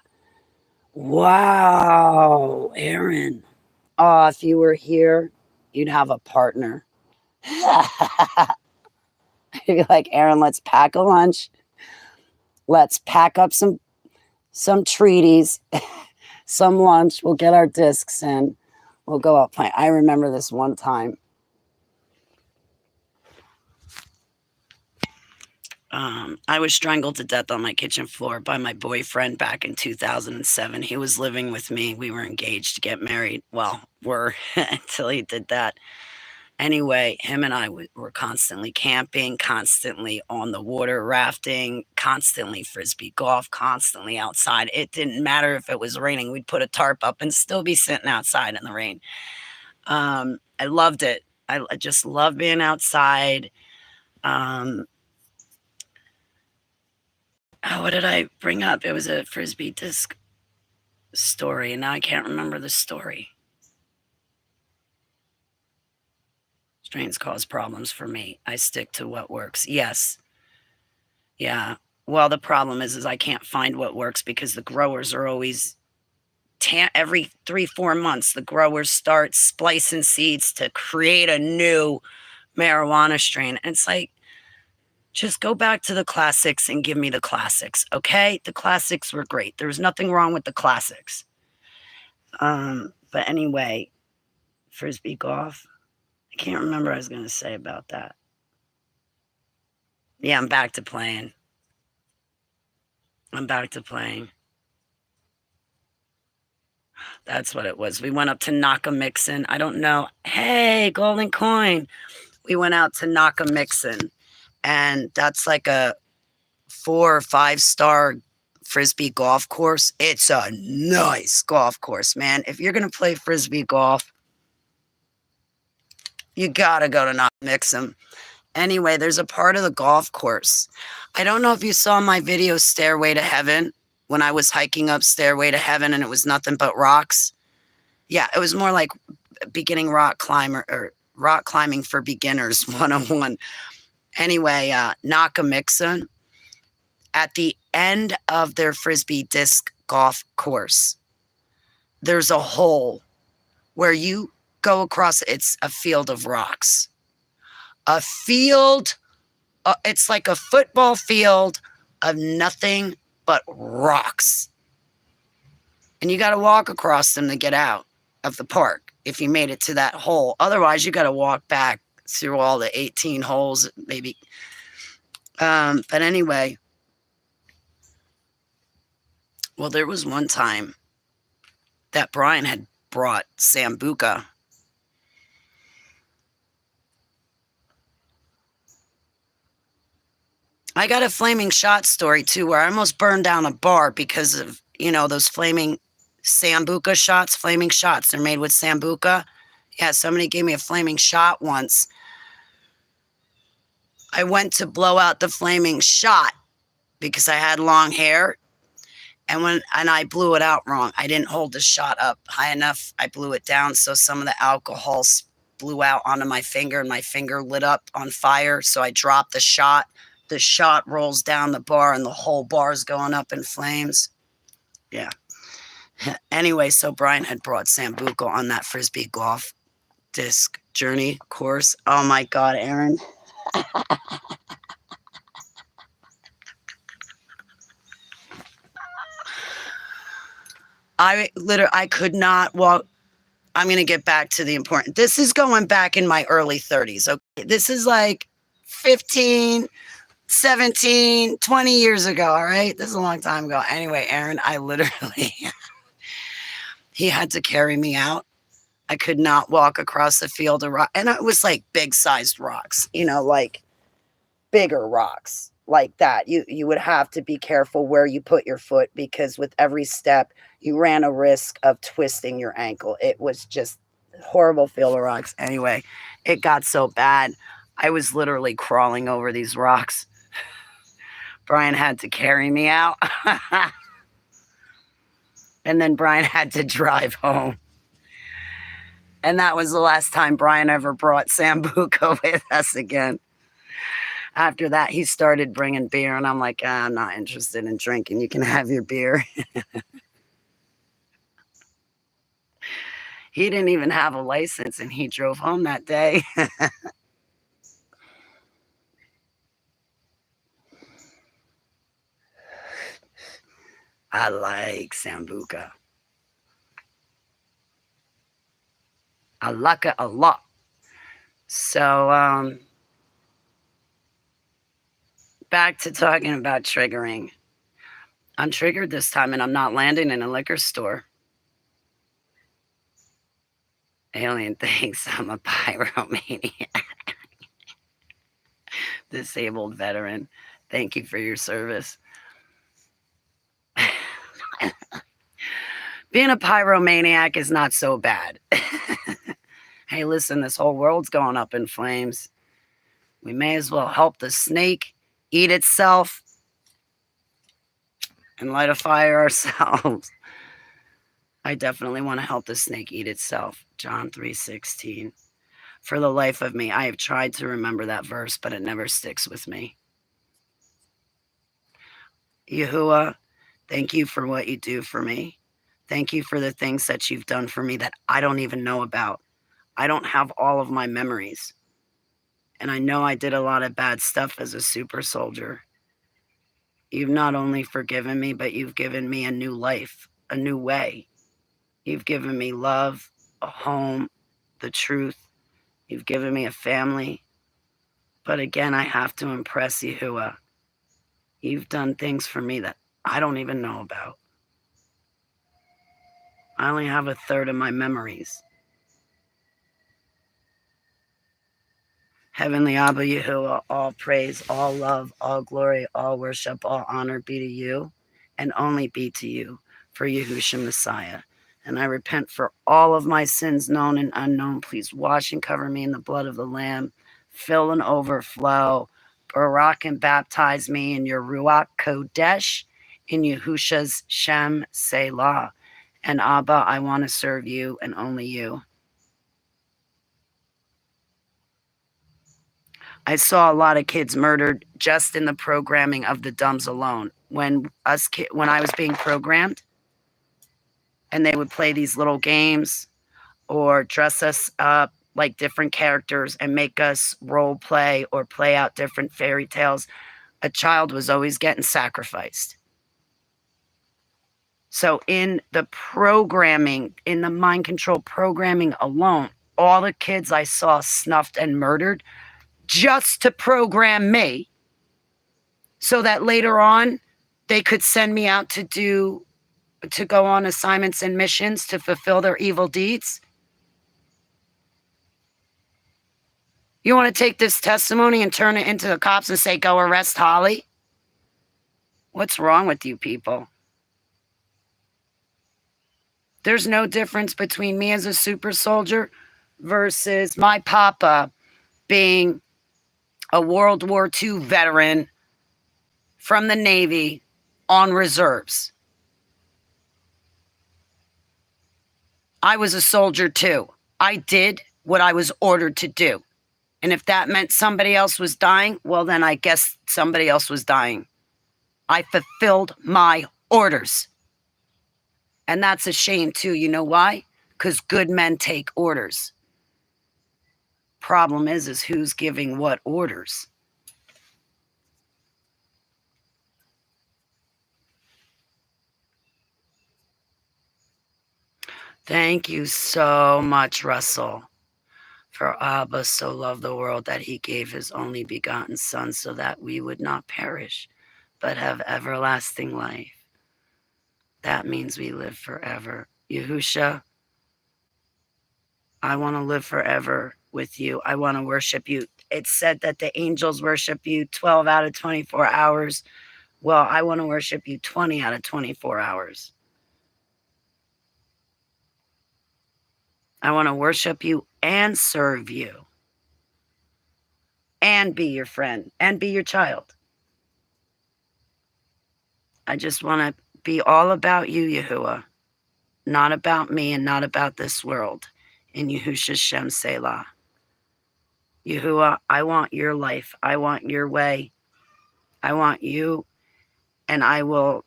Wow, Aaron. Oh, if you were here, you'd have a partner. You'd be like, Aaron, let's pack a lunch. Let's pack up some treaties, some lunch. We'll get our discs in. We'll go out playing. I remember this one time. I was strangled to death on my kitchen floor by my boyfriend back in 2007. He was living with me. We were engaged to get married. Well, were until he did that. Anyway, him and I were constantly camping, constantly on the water rafting, constantly frisbee golf, constantly outside. It didn't matter if it was raining. We'd put a tarp up and still be sitting outside in the rain. I loved it. I just love being outside. What did I bring up? It was a frisbee disc story, and now I can't remember the story. Strains cause problems for me. I stick to what works. Yes. Yeah. Well, the problem is I can't find what works because the growers are always every 3-4 months. The growers start splicing seeds to create a new marijuana strain. And it's like, just go back to the classics and give me the classics, okay? The classics were great. There was nothing wrong with the classics. But anyway, frisbee golf. I can't remember what I was going to say about that. Yeah, I'm back to playing. That's what it was. We went up to Nakamixon. I don't know. Hey, golden coin. We went out to Nakamixon. And that's like a 4 or 5-star frisbee golf course. It's a nice golf course, man. If you're going to play frisbee golf, you got to go to Nakamixon. Anyway, there's a part of the golf course. I don't know if you saw my video, Stairway to Heaven, when I was hiking up Stairway to Heaven and it was nothing but rocks. Yeah, it was more like beginning rock climber or rock climbing for beginners 101. Anyway, Nakamixon, at the end of their frisbee disc golf course, there's a hole where you go across. It's a field of rocks. A field, it's like a football field of nothing but rocks. And you got to walk across them to get out of the park if you made it to that hole. Otherwise, you got to walk back through all the 18 holes, maybe. But anyway, well, there was one time that Brian had brought Sambuca. I got a flaming shot story too, where I almost burned down a bar because of you know, those flaming sambuca shots, flaming shots. They're made with sambuca. Yeah, somebody gave me a flaming shot once. I went to blow out the flaming shot because I had long hair. And I blew it out wrong. I didn't hold the shot up high enough. I blew it down, so some of the alcohol blew out onto my finger, and my finger lit up on fire. So I dropped the shot. The shot rolls down the bar, and the whole bar is going up in flames. Yeah. Anyway, so Brian had brought Sambuca on that Frisbee golf disc journey course. Oh my God, Aaron. I could not walk. I'm going to get back to the important. This is going back in my early 30s. Okay. This is like 15, 17, 20 years ago. All right. This is a long time ago. Anyway, Aaron, I literally, he had to carry me out. I could not walk across the field of rock. And it was like big sized rocks, you know, like bigger rocks like that. You would have to be careful where you put your foot, because with every step you ran a risk of twisting your ankle. It was just horrible field of rocks. Anyway, it got so bad. I was literally crawling over these rocks. Brian had to carry me out. And then Brian had to drive home. And that was the last time Brian ever brought Sambuca with us again. After that, he started bringing beer, and I'm like, I'm not interested in drinking. You can have your beer. He didn't even have a license, and he drove home that day. I like Sambuca. I like it a lot. So, back to talking about triggering. I'm triggered this time, and I'm not landing in a liquor store. Alien thinks I'm a pyromaniac. Disabled veteran. Thank you for your service. Being a pyromaniac is not so bad. Hey, listen, this whole world's going up in flames. We may as well help the snake eat itself and light a fire ourselves. I definitely want to help the snake eat itself. John 3:16. For the life of me, I have tried to remember that verse, but it never sticks with me. Yahuwah, thank you for what you do for me. Thank you for the things that you've done for me that I don't even know about. I don't have all of my memories. And I know I did a lot of bad stuff as a super soldier. You've not only forgiven me, but you've given me a new life, a new way. You've given me love, a home, the truth. You've given me a family. But again, I have to impress Yahuwah. You've done things for me that I don't even know about. I only have a third of my memories. Heavenly Abba Yahuwah, all praise, all love, all glory, all worship, all honor be to you, and only be to you, for Yahushua Messiah. And I repent for all of my sins, known and unknown. Please wash and cover me in the blood of the Lamb. Fill and overflow. Barak and baptize me in your Ruach Kodesh, in Yahusha's Shem Selah. And Abba, I want to serve you and only you. I saw a lot of kids murdered just in the programming of the dumbs alone. When I was being programmed, and they would play these little games or dress us up like different characters and make us role play or play out different fairy tales, a child was always getting sacrificed. So in the programming, in the mind control programming alone, all the kids I saw snuffed and murdered just to program me so that later on they could send me out to go on assignments and missions to fulfill their evil deeds. You want to take this testimony and turn it into the cops and say, go arrest Holly? What's wrong with you people? There's no difference between me as a super soldier versus my papa being a World War II veteran from the Navy on reserves. I was a soldier too. I did what I was ordered to do. And if that meant somebody else was dying, well, then I guess somebody else was dying. I fulfilled my orders. And that's a shame too. You know why? Because good men take orders. Problem is who's giving what orders. Thank you so much, Russell. For Abba so loved the world that he gave his only begotten son so that we would not perish, but have everlasting life. That means we live forever. Yahusha, I want to live forever with you. I want to worship you. It's said that the angels worship you 12 out of 24 hours. Well, I want to worship you 20 out of 24 hours. I want to worship you and serve you and be your friend and be your child. I just want to be all about you, Yahuwah, not about me and not about this world. In Yahusha Shem Selah. Yahuwah, I want your life. I want your way. I want you, and I will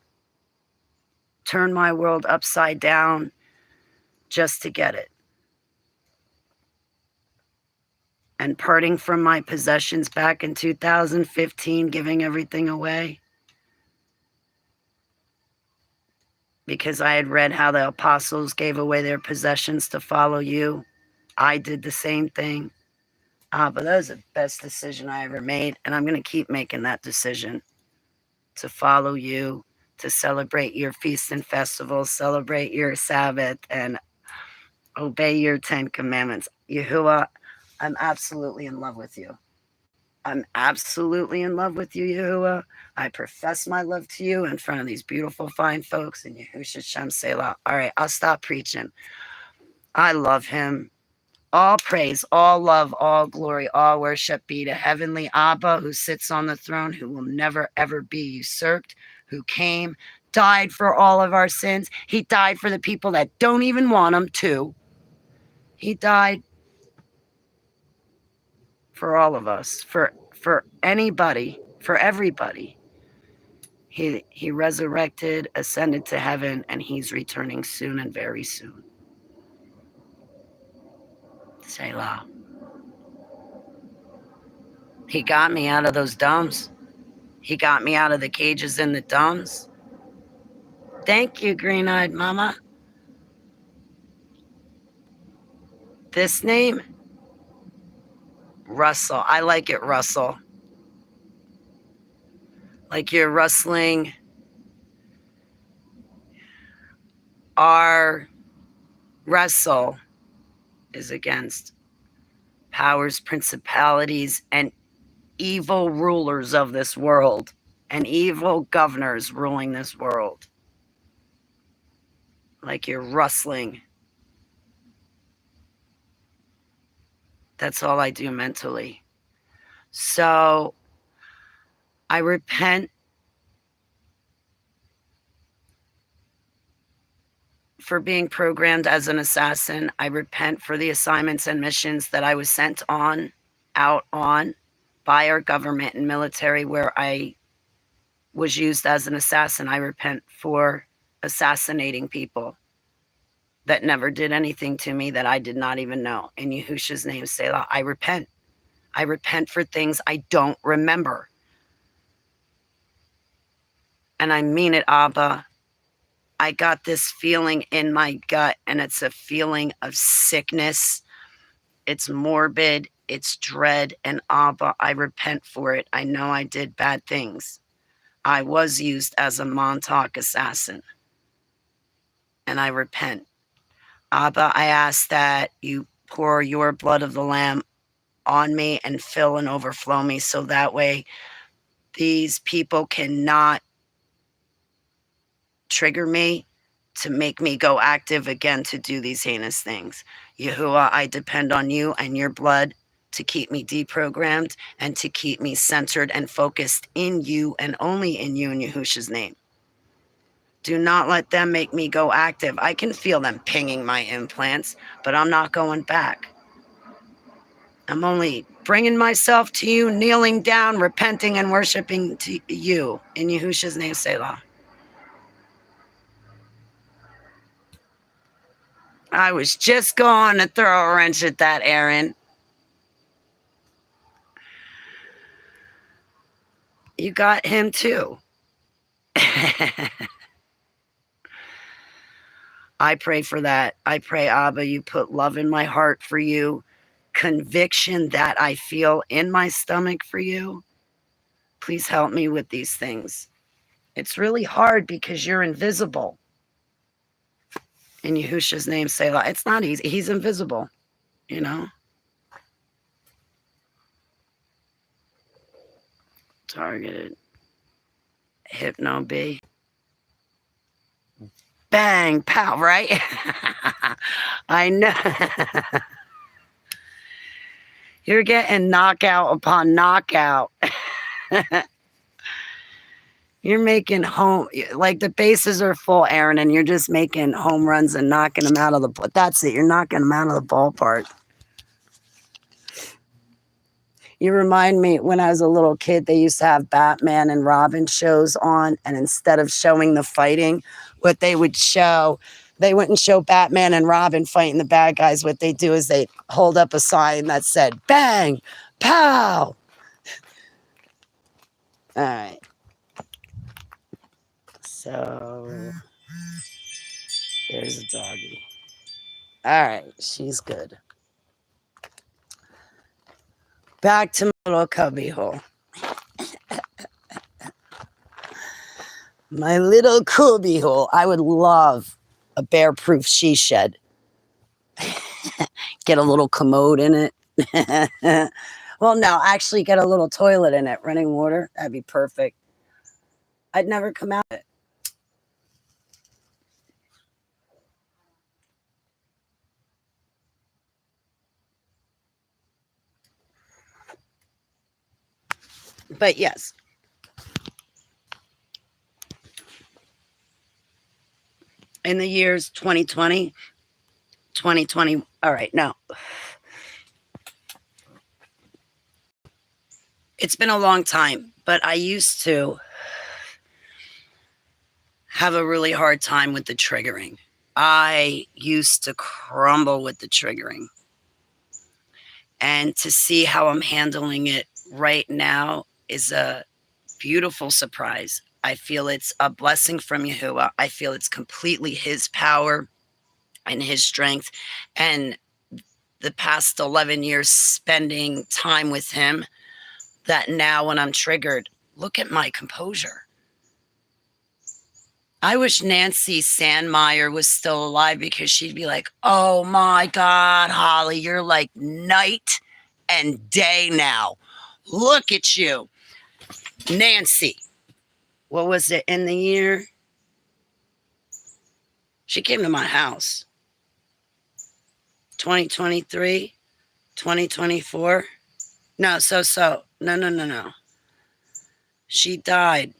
turn my world upside down just to get it. And parting from my possessions back in 2015, giving everything away, because I had read how the apostles gave away their possessions to follow you. I did the same thing. But that was the best decision I ever made, and I'm going to keep making that decision to follow you, to celebrate your feasts and festivals, celebrate your Sabbath, and obey your 10 commandments. Yahuwah, I'm absolutely in love with you. I'm absolutely in love with you, Yahuwah. I profess my love to you in front of these beautiful, fine folks in Yahusha Shem Selah. All right, I'll stop preaching. I love him. All praise, all love, all glory, all worship be to Heavenly Abba, who sits on the throne, who will never, ever be usurped, who came, died for all of our sins. He died for the people that don't even want him to. He died for all of us, for anybody, for everybody. He resurrected, ascended to heaven, and he's returning soon and very soon. Selah. He got me out of those dumbs. He got me out of the cages in the dumbs. Thank you, green-eyed mama. This name? Russell. I like it, Russell. Like you're rustling our wrestle is against powers, principalities, and evil rulers of this world, and evil governors ruling this world. Like you're rustling. That's all I do mentally. So I repent for being programmed as an assassin. I repent for the assignments and missions that I was sent out on by our government and military where I was used as an assassin. I repent for assassinating people that never did anything to me that I did not even know. In Yahusha's name, Selah, I repent. I repent for things I don't remember. And I mean it, Abba. I got this feeling in my gut, and it's a feeling of sickness. It's morbid. It's dread. And Abba, I repent for it. I know I did bad things. I was used as a Montauk assassin. And I repent. Abba, I ask that you pour your blood of the Lamb on me and fill and overflow me so that way these people cannot trigger me to make me go active again to do these heinous things. Yahuwah, I depend on you and your blood to keep me deprogrammed and to keep me centered and focused in you and only in you in Yahusha's name. Do not let them make me go active. I can feel them pinging my implants, but I'm not going back. I'm only bringing myself to you, kneeling down, repenting, and worshiping to you. In Yahusha's name, Selah. I was just going to throw a wrench at that, Aaron. You got him too. I pray for that. I pray, Abba, you put love in my heart for you, conviction that I feel in my stomach for you. Please help me with these things. It's really hard because you're invisible. In Yahusha's name, Selah. It's not easy. He's invisible, you know. Targeted. Hypno B. Bang, pow, right? I know. You're getting knockout upon knockout. You're making home, like the bases are full, Aaron, and you're just making home runs and knocking them out of the, that's it. You're knocking them out of the ballpark. You remind me, when I was a little kid, they used to have Batman and Robin shows on, and instead of showing the fighting, what they would show, they wouldn't show Batman and Robin fighting the bad guys. What they do is they hold up a sign that said, bang, pow. All right. So there's a doggy. All right, she's good. Back to my little cubby hole. My little cubby hole. I would love a bear-proof she shed. Get a little commode in it. Well, no, actually get a little toilet in it, running water. That'd be perfect. I'd never come out of it. But yes. In the years 2020, 2020, all right, no. It's been a long time, but I used to have a really hard time with the triggering. I used to crumble with the triggering. And to see how I'm handling it right now is a beautiful surprise. I feel it's a blessing from Yahuwah. I feel it's completely his power and his strength. And the past 11 years spending time with him, that now when I'm triggered, look at my composure. I wish Nancy Sandmeyer was still alive, because she'd be like, oh my God, Holly, you're like night and day now. Look at you. Nancy, what was it in the year? She came to my house. 2023, 2024. No. She died.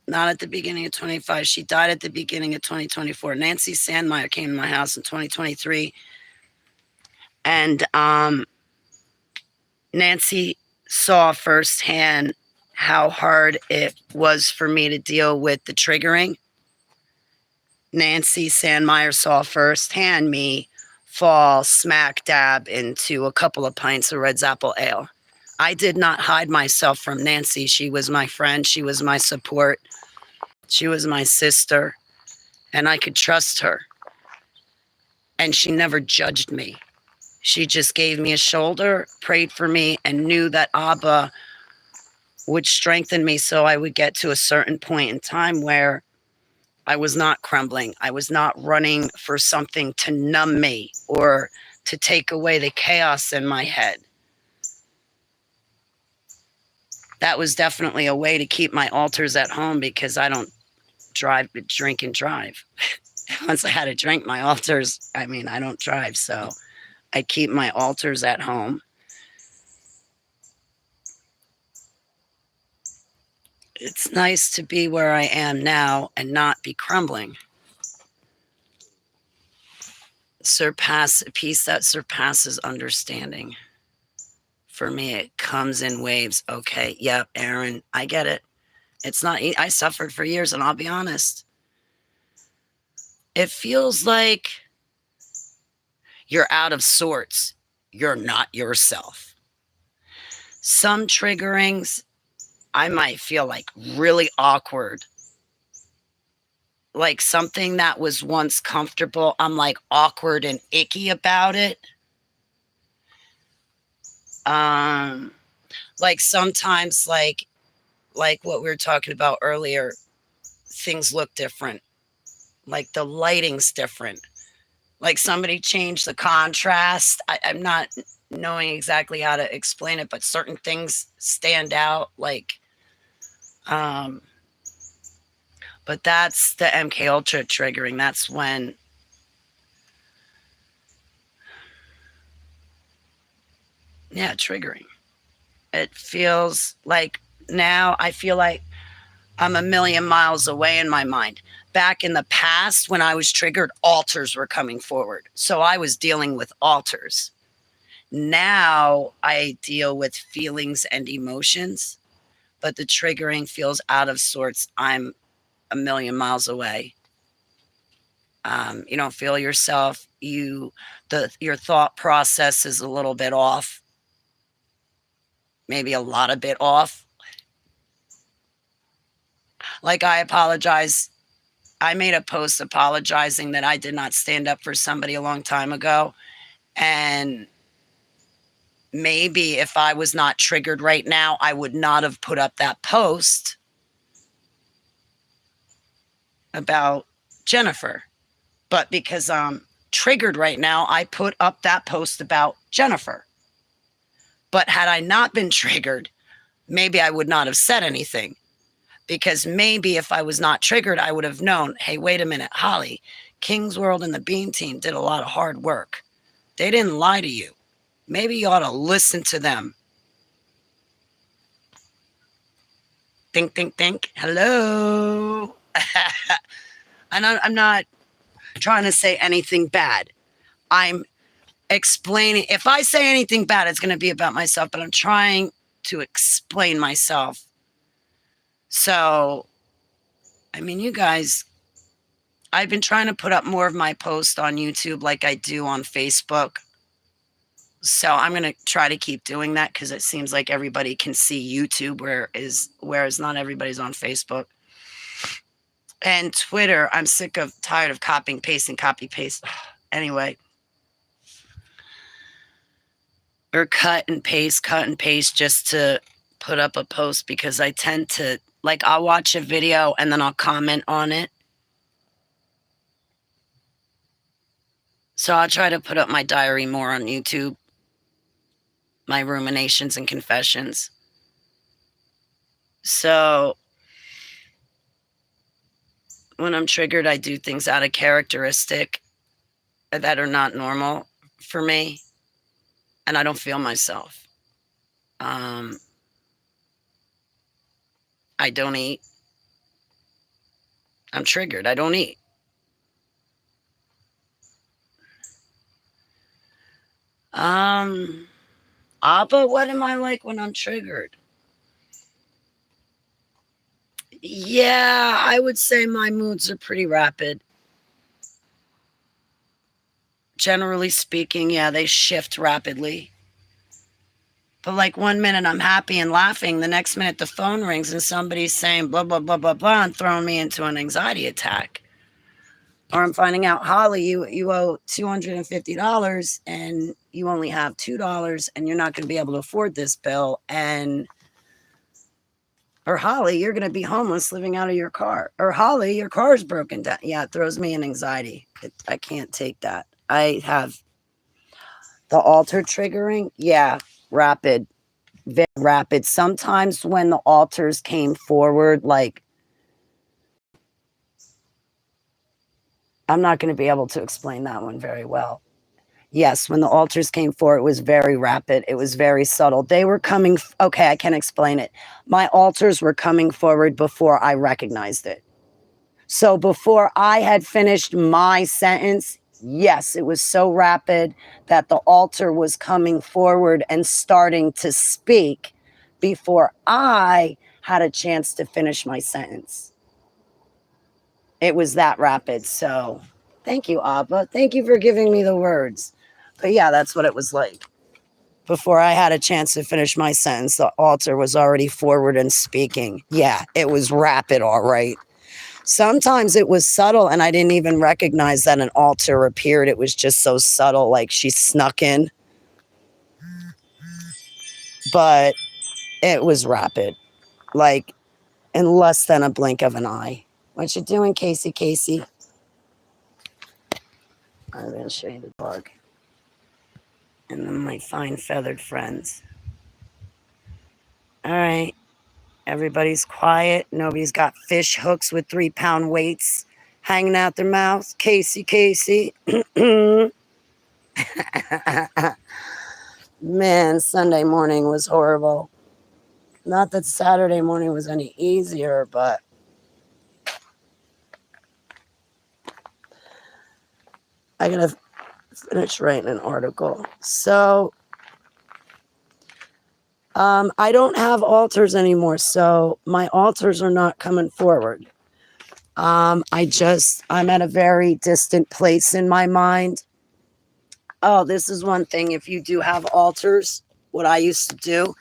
Not at the beginning of 25. She died at the beginning of 2024. Nancy Sandmeyer came to my house in 2023. And Nancy saw firsthand how hard it was for me to deal with the triggering. Nancy Sandmeyer saw firsthand me fall smack dab into a couple of pints of Red's Apple Ale. I did not hide myself from Nancy. She was my friend. She was my support. She was my sister, and I could trust her. And she never judged me. She just gave me a shoulder, prayed for me, and knew that Abba would strengthen me so I would get to a certain point in time where I was not crumbling. I was not running for something to numb me or to take away the chaos in my head. That was definitely a way to keep my altars at home, because I don't drink and drive. once I had a drink, my alters, I mean, I don't drive, so I keep my alters at home. It's nice to be where I am now and not be crumbling. Surpass a peace that surpasses understanding. For me, it comes in waves. Okay, yep, Aaron, I get it. It's not, I suffered for years, and I'll be honest. It feels like you're out of sorts. You're not yourself. Some triggerings, I might feel like really awkward. Like something that was once comfortable, I'm like awkward and icky about it. Like sometimes like what we were talking about earlier, things look different. Like the lighting's different. Like somebody changed the contrast. I'm not knowing exactly how to explain it, but certain things stand out. Like, but that's the MKultra triggering. That's when triggering. It feels like now I feel like I'm a million miles away in my mind. Back in the past, when I was triggered, alters were coming forward. So I was dealing with alters. Now I deal with feelings and emotions, but the triggering feels out of sorts. I'm a million miles away. You don't feel yourself. Your thought process is a little bit off. Maybe a lot of bit off. Like I apologize. I made a post apologizing that I did not stand up for somebody a long time ago. And maybe if I was not triggered right now, I would not have put up that post about Jennifer. But because I'm triggered right now, I put up that post about Jennifer. But had I not been triggered, maybe I would not have said anything. Because maybe if I was not triggered, I would have known, hey, wait a minute, Holly, King's World and the Bean Team did a lot of hard work. They didn't lie to you. Maybe you ought to listen to them. Think, think, think. Hello. And I'm not trying to say anything bad. I'm explaining. If I say anything bad, it's going to be about myself, but I'm trying to explain myself. So, I mean, you guys, I've been trying to put up more of my posts on YouTube like I do on Facebook. So I'm going to try to keep doing that because it seems like everybody can see YouTube, whereas not everybody's on Facebook. And Twitter, I'm tired of copying, pasting, copy, paste. Anyway. Or cut and paste just to put up a post because I tend to, like, I'll watch a video and then I'll comment on it. So I'll try to put up my diary more on YouTube, my ruminations and confessions. So when I'm triggered, I do things out of characteristic that are not normal for me, and I don't feel myself. I don't eat. I'm triggered. I don't eat. Abba, what am I like when I'm triggered? Yeah, I would say my moods are pretty rapid. Generally speaking, yeah, they shift rapidly. But like 1 minute I'm happy and laughing, the next minute the phone rings and somebody's saying blah, blah, blah, blah, blah, and throwing me into an anxiety attack. Or I'm finding out, Holly, you owe $250 and you only have $2 and you're not going to be able to afford this bill. Or Holly, you're going to be homeless living out of your car. Or Holly, your car's broken down. Yeah, it throws me in anxiety. I can't take that. I have the alter triggering. Yeah, rapid, very rapid. Sometimes when the alters came forward, like I'm not going to be able to explain that one very well. Yes, when the altars came forward, it was very rapid. It was very subtle. They were coming. Okay, I can explain it. My altars were coming forward before I recognized it. So before I had finished my sentence, yes, it was so rapid that the altar was coming forward and starting to speak before I had a chance to finish my sentence. It was that rapid. So thank you, Abba. Thank you for giving me the words. But yeah, that's what it was like. Before I had a chance to finish my sentence, the altar was already forward and speaking. Yeah, it was rapid, all right. Sometimes it was subtle and I didn't even recognize that an altar appeared. It was just so subtle, like she snuck in. But it was rapid, like in less than a blink of an eye. What you doing, Casey? Casey? I'm going to show you the dog. And then my fine feathered friends. All right. Everybody's quiet. Nobody's got fish hooks with 3-pound weights hanging out their mouths. Casey, Casey. Man, Sunday morning was horrible. Not that Saturday morning was any easier, but I gotta finish writing an article. So I don't have altars anymore, so my altars are not coming forward. I'm at a very distant place in my mind. Oh, this is one thing. If you do have altars, what I used to do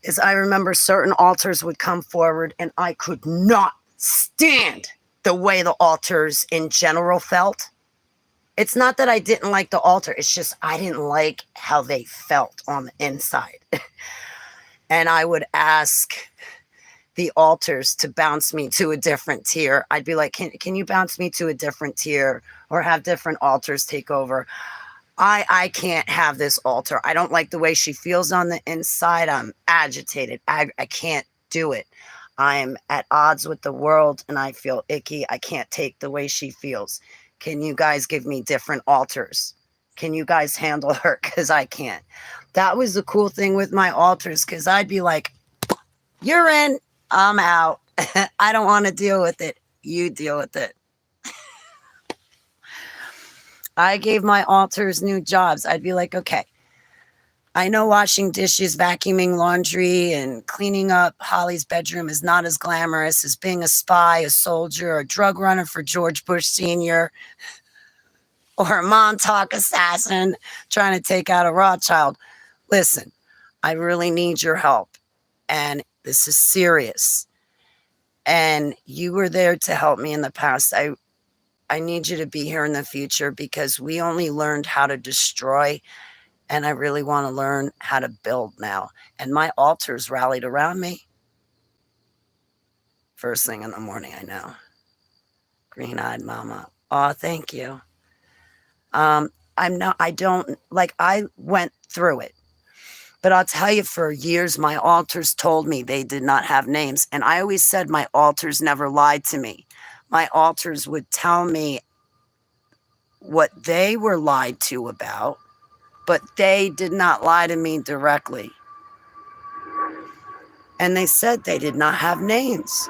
is I remember certain altars would come forward and I could not stand the way the altars in general felt. It's not that I didn't like the altar. It's just I didn't like how they felt on the inside. And I would ask the altars to bounce me to a different tier. I'd be like, can you bounce me to a different tier or have different altars take over? I can't have this altar. I don't like the way she feels on the inside. I'm agitated. I can't do it. I'm at odds with the world and I feel icky. I can't take the way she feels. Can you guys give me different altars? Can you guys handle her? Because I can't. That was the cool thing with my altars, because I'd be like, you're in, I'm out. I don't want to deal with it. You deal with it. I gave my altars new jobs. I'd be like, okay, I know washing dishes, vacuuming laundry, and cleaning up Holly's bedroom is not as glamorous as being a spy, a soldier, or a drug runner for George Bush Sr., or a Montauk assassin trying to take out a Rothschild. Listen, I really need your help. And this is serious. And you were there to help me in the past. I need you to be here in the future, because we only learned how to destroy. And I really want to learn how to build now. And my altars rallied around me. First thing in the morning, I know. Green-eyed mama. Oh, thank you. I went through it. But I'll tell you, for years, my altars told me they did not have names. And I always said my altars never lied to me. My altars would tell me what they were lied to about, but they did not lie to me directly. And they said they did not have names.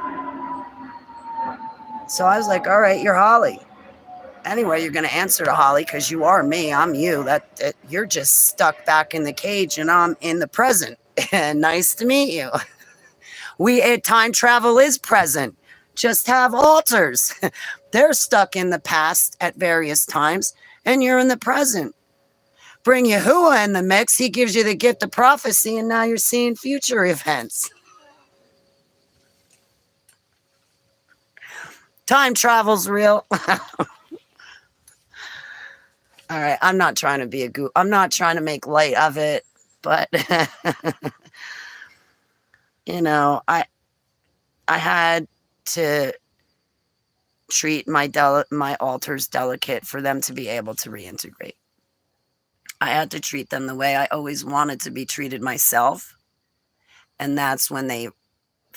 So I was like, all right, you're Holly. Anyway, you're going to answer to Holly, because you are me. I'm you. You're just stuck back in the cage and I'm in the present. And nice to meet you. Time travel is present. Just have altars. They're stuck in the past at various times and you're in the present. Bring Yahuwah in the mix. He gives you the gift of prophecy and now you're seeing future events. Time travel's real. All right, I'm not trying to be a goof. I'm not trying to make light of it, but I had to treat my altars delicate for them to be able to reintegrate. I had to treat them the way I always wanted to be treated myself, and that's when they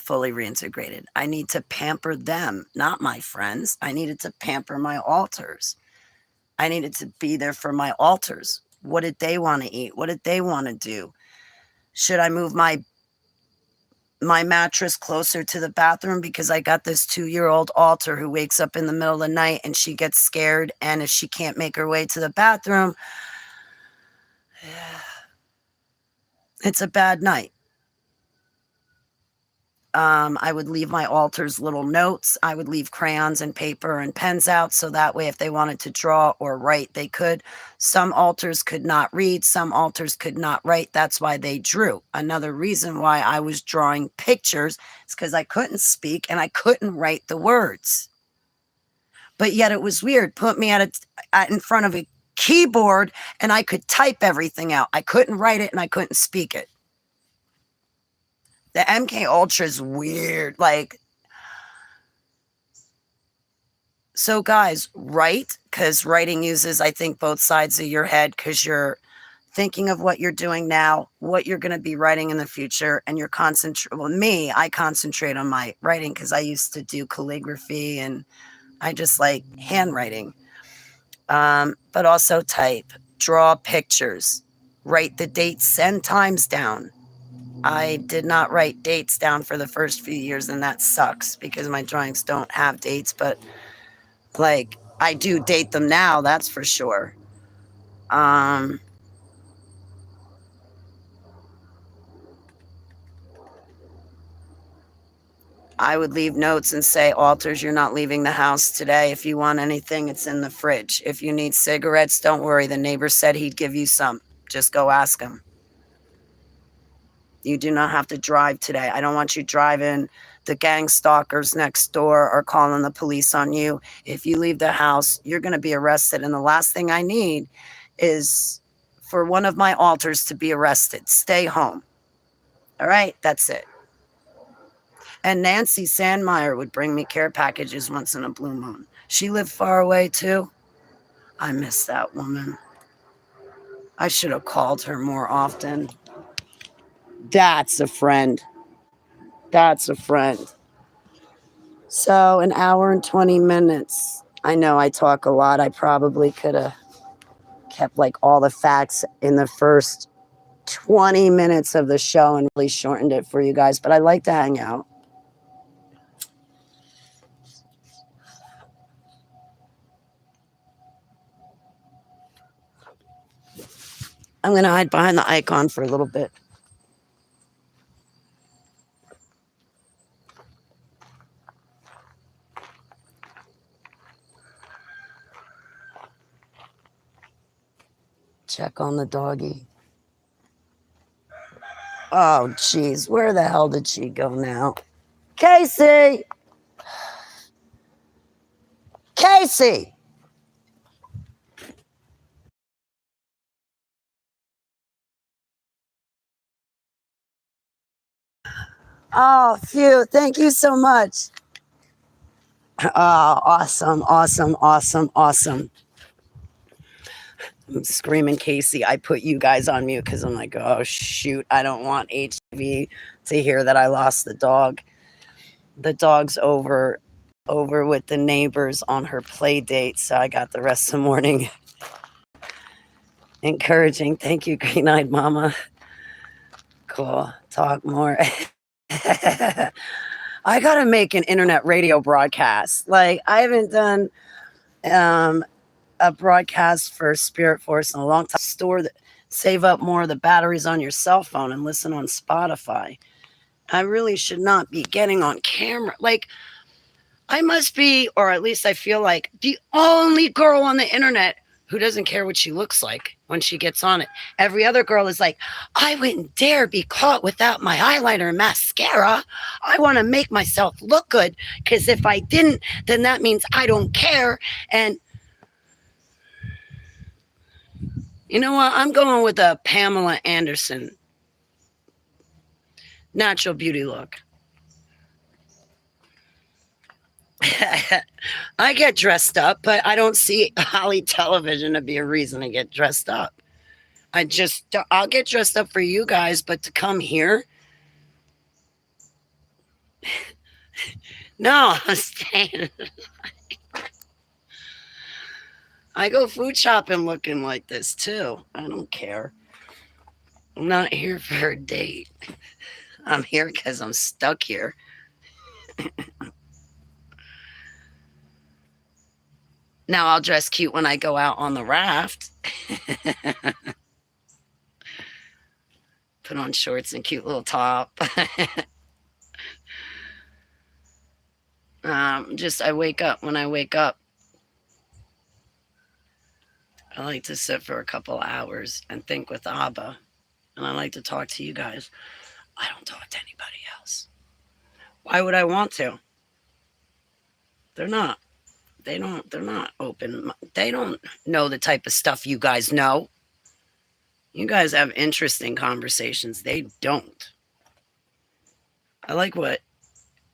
fully reintegrated. I need to pamper them, not my friends. I needed to pamper my alters. I needed to be there for my alters. What did they want to eat? What did they want to do? Should I move my mattress closer to the bathroom because I got this 2-year-old alter who wakes up in the middle of the night and she gets scared, and if she can't make her way to the bathroom, it's a bad night. I would leave my alters little notes. I would leave crayons and paper and pens out so that way if they wanted to draw or write, they could. Some alters could not read. Some alters could not write. That's why they drew. Another reason why I was drawing pictures is because I couldn't speak and I couldn't write the words. But yet it was weird. Put me in front of a keyboard and I could type everything out. I couldn't write it and I couldn't speak it. The MKultra is weird. So guys, write, because writing uses, I think, both sides of your head, because you're thinking of what you're doing now, what you're going to be writing in the future, and you're I concentrate on my writing because I used to do calligraphy and I just like handwriting. But also type, draw pictures, write the dates and times down. I did not write dates down for the first few years, and that sucks because my drawings don't have dates, but I do date them now, that's for sure. I would leave notes and say, alters, you're not leaving the house today. If you want anything, it's in the fridge. If you need cigarettes, don't worry. The neighbor said he'd give you some. Just go ask him. You do not have to drive today. I don't want you driving. The gang stalkers next door are calling the police on you. If you leave the house, you're going to be arrested. And the last thing I need is for one of my alters to be arrested. Stay home. All right, that's it. And Nancy Sandmeyer would bring me care packages once in a blue moon. She lived far away too. I miss that woman. I should have called her more often. That's a friend. That's a friend. So 1 hour and 20 minutes. I know I talk a lot. I probably could have kept all the facts in the first 20 minutes of the show and really shortened it for you guys, but I like to hang out. I'm going to hide behind the icon for a little bit. Check on the doggy. Oh, geez. Where the hell did she go now? Casey! Casey! Oh, phew. Thank you so much. Oh, awesome, awesome, awesome, awesome. I'm screaming, Casey. I put you guys on mute because I'm like, oh, shoot. I don't want HV to hear that I lost the dog. The dog's over with the neighbors on her play date, so I got the rest of the morning encouraging. Thank you, green-eyed mama. Cool. Talk more. I gotta make an internet radio broadcast. I haven't done a broadcast for Spirit Force in a long time. Save up more of the batteries on your cell phone and listen on Spotify. I really should not be getting on camera. I must be, or at least I feel like, the only girl on the internet who doesn't care what she looks like when she gets on it. Every other girl is like, I wouldn't dare be caught without my eyeliner and mascara. I want to make myself look good, because if I didn't, then that means I don't care. And you know what? I'm going with a Pamela Anderson natural beauty look. I get dressed up, but I don't see Holly television to be a reason to get dressed up. I'll get dressed up for you guys, but to come here, No, I'm staying. I go food shopping looking like this too. I don't care. I'm not here for a date. I'm here because I'm stuck here. Now I'll dress cute when I go out on the raft. Put on shorts and cute little top. Just I wake up. When I wake up, I like to sit for a couple hours and think with Abba. And I like to talk to you guys. I don't talk to anybody else. Why would I want to? They're not. They're not open. They don't know the type of stuff you guys know. You guys have interesting conversations. They don't. I like what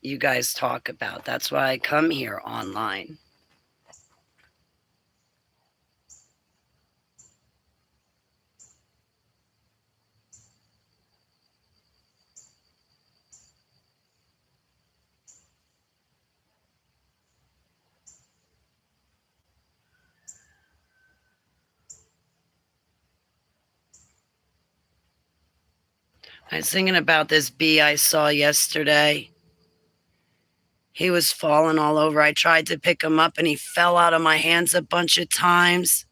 you guys talk about. That's why I come here online. I was thinking about this bee I saw yesterday. He was falling all over. I tried to pick him up and he fell out of my hands a bunch of times.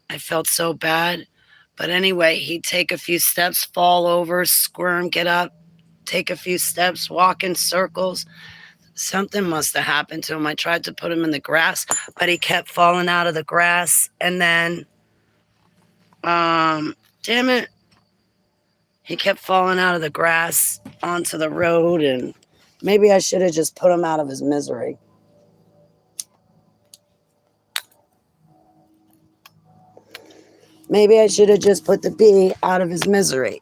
I felt so bad. But anyway, he'd take a few steps, fall over, squirm, get up, take a few steps, walk in circles. Something must have happened to him. I tried to put him in the grass, but he kept falling out of the grass. And then, damn it, he kept falling out of the grass onto the road. And maybe I should have just put him out of his misery. Maybe I should have just put the bee out of his misery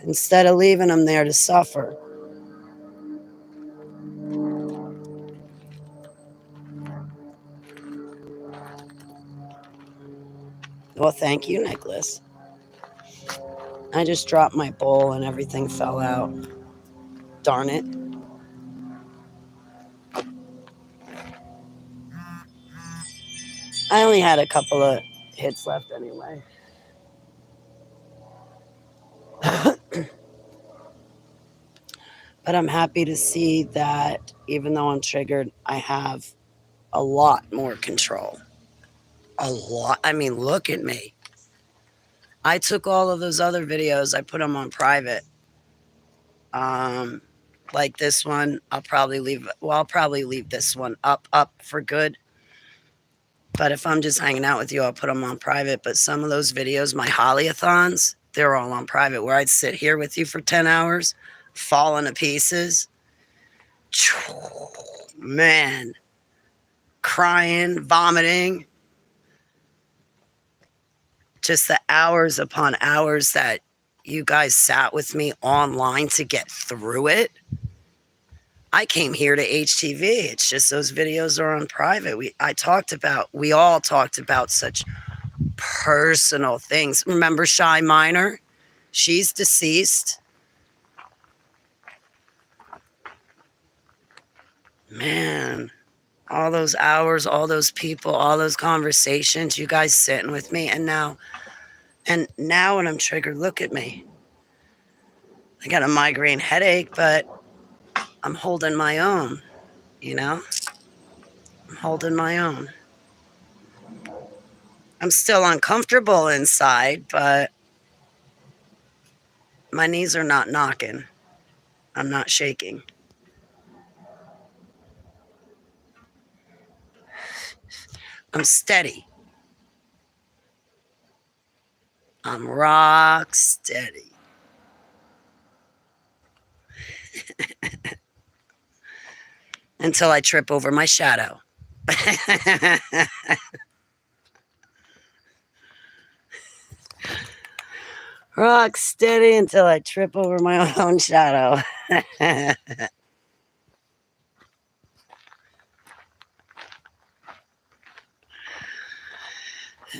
instead of leaving him there to suffer. Well, thank you, Nicholas. I just dropped my bowl and everything fell out. Darn it. I only had a couple of hits left anyway. But I'm happy to see that even though I'm triggered, I have a lot more control. A lot. I mean, look at me. I took all of those other videos, I put them on private. Like this one, I'll probably leave this one up for good. But if I'm just hanging out with you, I'll put them on private. But some of those videos, my Hollyathons, they're all on private, where I'd sit here with you for 10 hours, falling to pieces. Man, crying, vomiting. Just the hours upon hours that you guys sat with me online to get through it. I came here to HTV. It's just those videos are on private. We all talked about such personal things. Remember Shy Minor? She's deceased. Man, all those hours, all those people, all those conversations, you guys sitting with me. And now when I'm triggered, look at me. I got a migraine headache, but I'm holding my own, you know? I'm holding my own. I'm still uncomfortable inside, but my knees are not knocking. I'm not shaking. I'm steady. I'm rock steady. Until I trip over my shadow. Rock steady until I trip over my own shadow.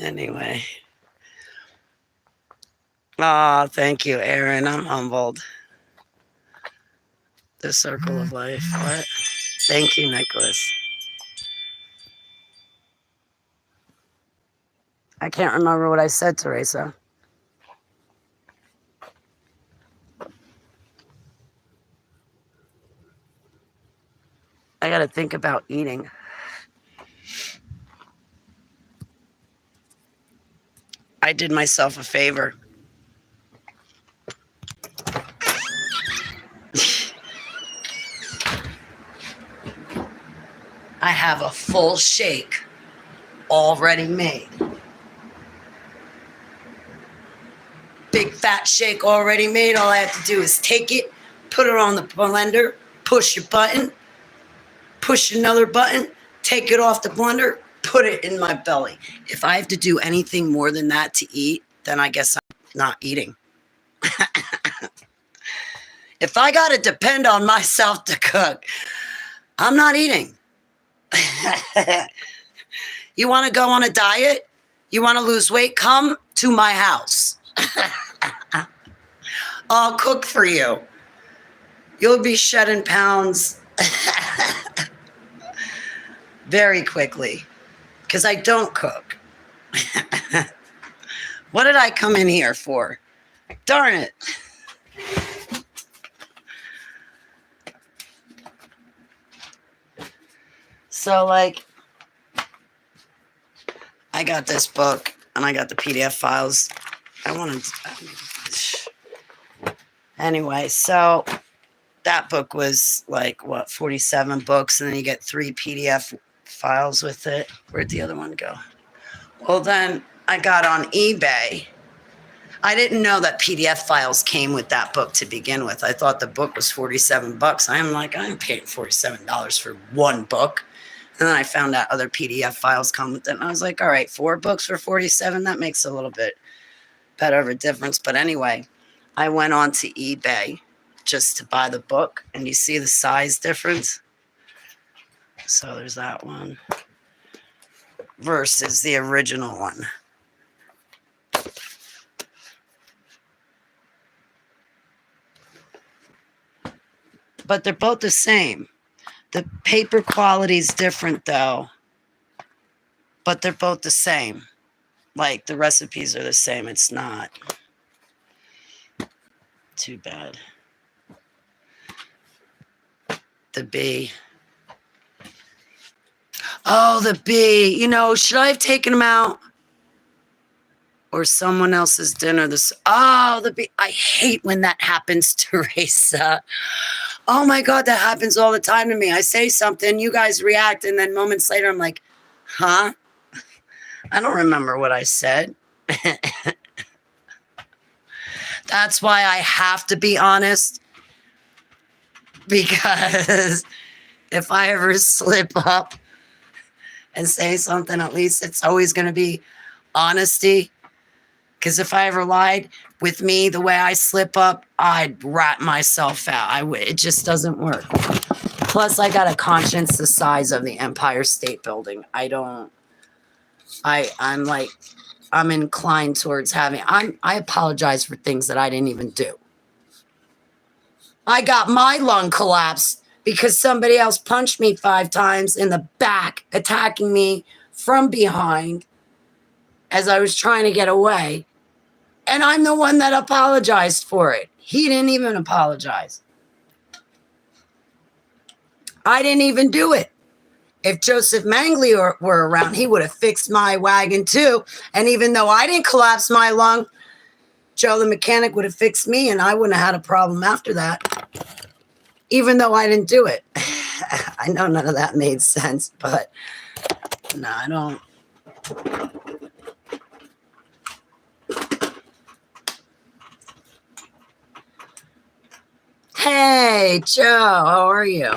Anyway. Oh, thank you, Aaron. I'm humbled. The circle of life. What? Thank you, Nicholas. I can't remember what I said, Teresa. I got to think about eating. I did myself a favor. I have a full shake already made. Big fat shake already made. All I have to do is take it, put it on the blender, push a button, push another button, take it off the blender, put it in my belly. If I have to do anything more than that to eat, then I guess I'm not eating. If I got to depend on myself to cook, I'm not eating. You want to go on a diet? You want to lose weight? Come to my house. I'll cook for you. You'll be shedding pounds very quickly because I don't cook. What did I come in here for? Darn it. So, like, I got this book and I got the PDF files. Anyway, so that book was like, what, 47 books, and then you get 3 PDF files with it. Where'd the other one go? Well, then I got on eBay. I didn't know that PDF files came with that book to begin with. I thought the book was 47 bucks. I'm like, I'm paying $47 for one book. And then I found out other PDF files come with it. And I was like, all right, 4 books for 47. That makes a little bit better of a difference. But anyway, I went on to eBay just to buy the book. And you see the size difference? So there's that one versus the original one. But they're both the same. The paper quality is different, though. But they're both the same. Like, the recipes are the same. It's not too bad. The bee. Oh, the bee. You know, should I have taken him out? Or someone else's dinner? The bee. I hate when that happens, Teresa. Oh my God, that happens all the time to me. I say something, you guys react, and then moments later, I'm like, huh? I don't remember what I said. That's why I have to be honest. Because if I ever slip up and say something, at least it's always going to be honesty. Because if I ever lied with me, the way I slip up, I'd rat myself out. It just doesn't work. Plus, I got a conscience the size of the Empire State Building. I'm inclined towards I apologize for things that I didn't even do. I got my lung collapsed because somebody else punched me 5 times in the back, attacking me from behind as I was trying to get away. And I'm the one that apologized for it. He didn't even apologize. I didn't even do it. If Joseph Mangley were around, he would have fixed my wagon too. And even though I didn't collapse my lung, Joe the mechanic would have fixed me and I wouldn't have had a problem after that. Even though I didn't do it. I know none of that made sense, but no, I don't. Hey, Joe, how are you?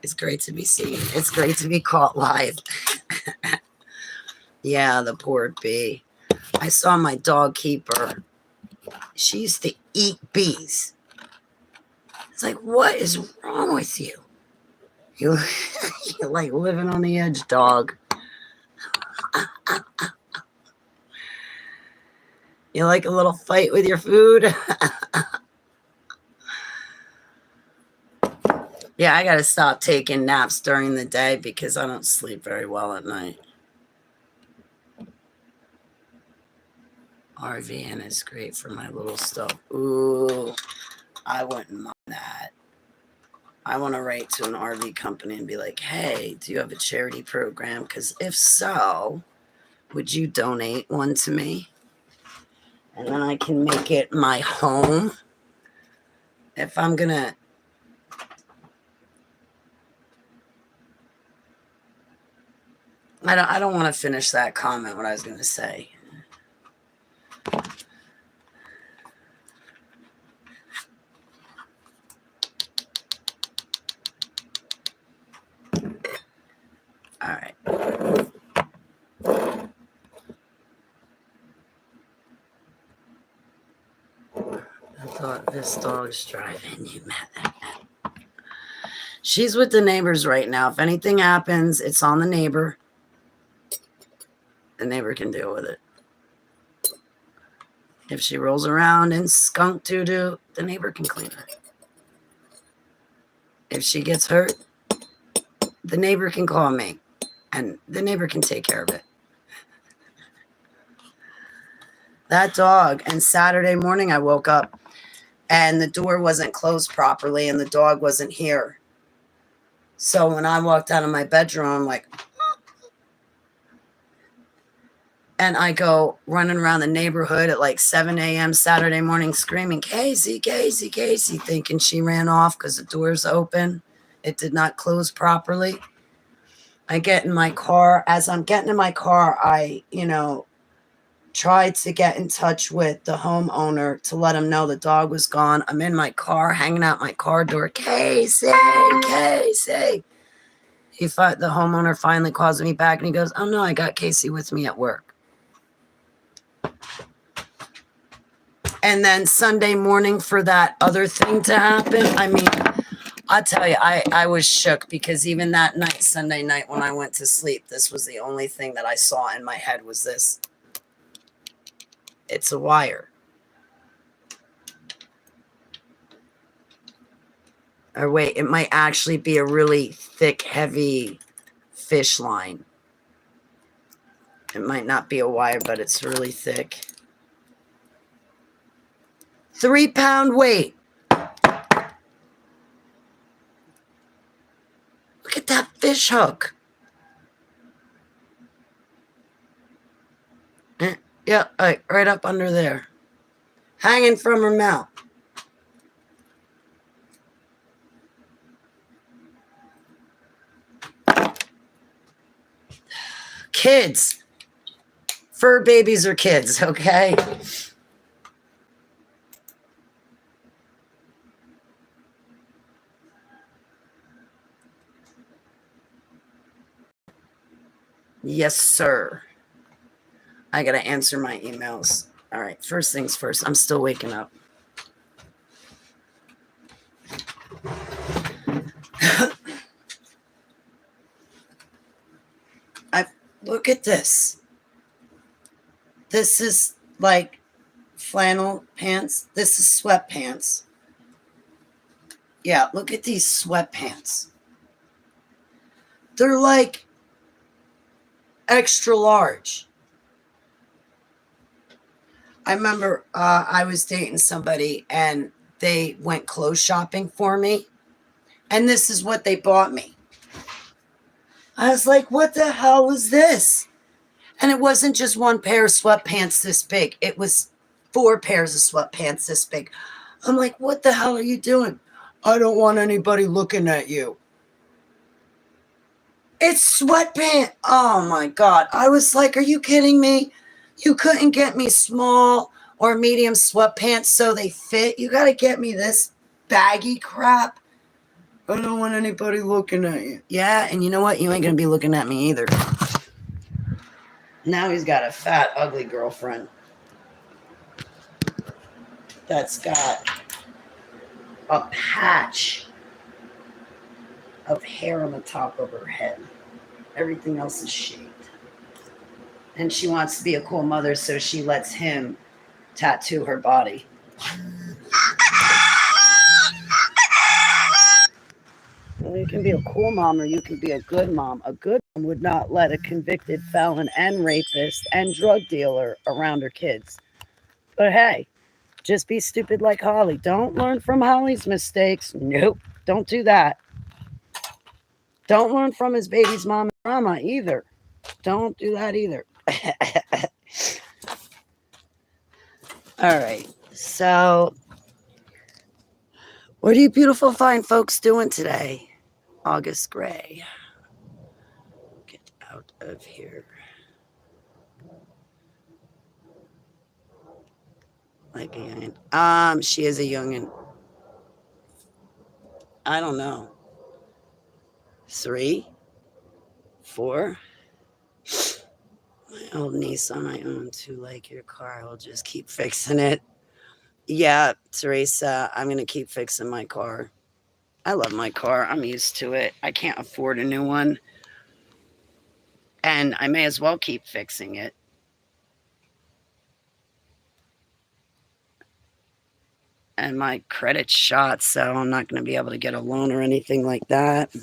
It's great to be seen. It's great to be caught live. Yeah, the poor bee. I saw my dog keeper. She used to eat bees. It's like, what is wrong with you? You're like living on the edge, dog. You like a little fight with your food? Yeah, I got to stop taking naps during the day because I don't sleep very well at night. RVN is great for my little stuff. Ooh, I wouldn't mind that. I want to write to an RV company and be like, hey, do you have a charity program? Because if so, would you donate one to me? And then I can make it my home. If I'm going to... I don't want to finish that comment, what I was going to say. All right. I thought this dog's driving you mad. She's with the neighbors right now. If anything happens, it's on the neighbor. The neighbor can deal with it. If she rolls around in skunk doo-doo, the neighbor can clean her. If she gets hurt, the neighbor can call me, and the neighbor can take care of it. That dog, and Saturday morning I woke up, and the door wasn't closed properly, and the dog wasn't here. So when I walked out of my bedroom, I'm like, and I go running around the neighborhood at like 7 a.m. Saturday morning screaming, Casey, Casey, Casey, thinking she ran off because the door's open. It did not close properly. I get in my car. As I'm getting in my car, I, tried to get in touch with the homeowner to let him know the dog was gone. I'm in my car, hanging out my car door. Casey, Casey. The homeowner finally calls me back and he goes, oh no, I got Casey with me at work. And then Sunday morning for that other thing to happen, I mean, I'll tell you, I was shook because even that night, Sunday night when I went to sleep, this was the only thing that I saw in my head was this. It's a wire. Or wait, it might actually be a really thick, heavy fish line. It might not be a wire, but it's really thick. 3-pound weight. Look at that fish hook. Yeah, right up under there. Hanging from her mouth. Kids. Fur babies are kids, okay? Yes, sir. I got to answer my emails. All right, first things first. I'm still waking up. Look at this. This is like flannel pants. This is sweatpants. Yeah, look at these sweatpants. They're like extra large. I remember I was dating somebody and they went clothes shopping for me. And this is what they bought me. I was like, what the hell was this? And it wasn't just one pair of sweatpants this big. It was 4 pairs of sweatpants this big. I'm like, what the hell are you doing? I don't want anybody looking at you. It's sweatpants. Oh my God. I was like, are you kidding me? You couldn't get me small or medium sweatpants so they fit. You got to get me this baggy crap. I don't want anybody looking at you. Yeah, and you know what? You ain't going to be looking at me either. Now he's got a fat, ugly girlfriend that's got a patch of hair on the top of her head. Everything else is shaved. And she wants to be a cool mother, so she lets him tattoo her body. You can be a cool mom or you can be a good mom. A good mom would not let a convicted felon and rapist and drug dealer around her kids. But hey, just be stupid like Holly. Don't learn from Holly's mistakes. Nope, don't do that. Don't learn from his baby's mom and grandma either. Don't do that either. All right, so what are you beautiful fine folks doing today? August Gray. Get out of here. Like a youngin. She is a youngin. I don't know. 3, 4. My old Nissan I own too, like your car. I'll just keep fixing it. Yeah, Teresa, I'm gonna keep fixing my car. I love my car. I'm used to it. I can't afford a new one. And I may as well keep fixing it. And my credit's shot, so I'm not going to be able to get a loan or anything like that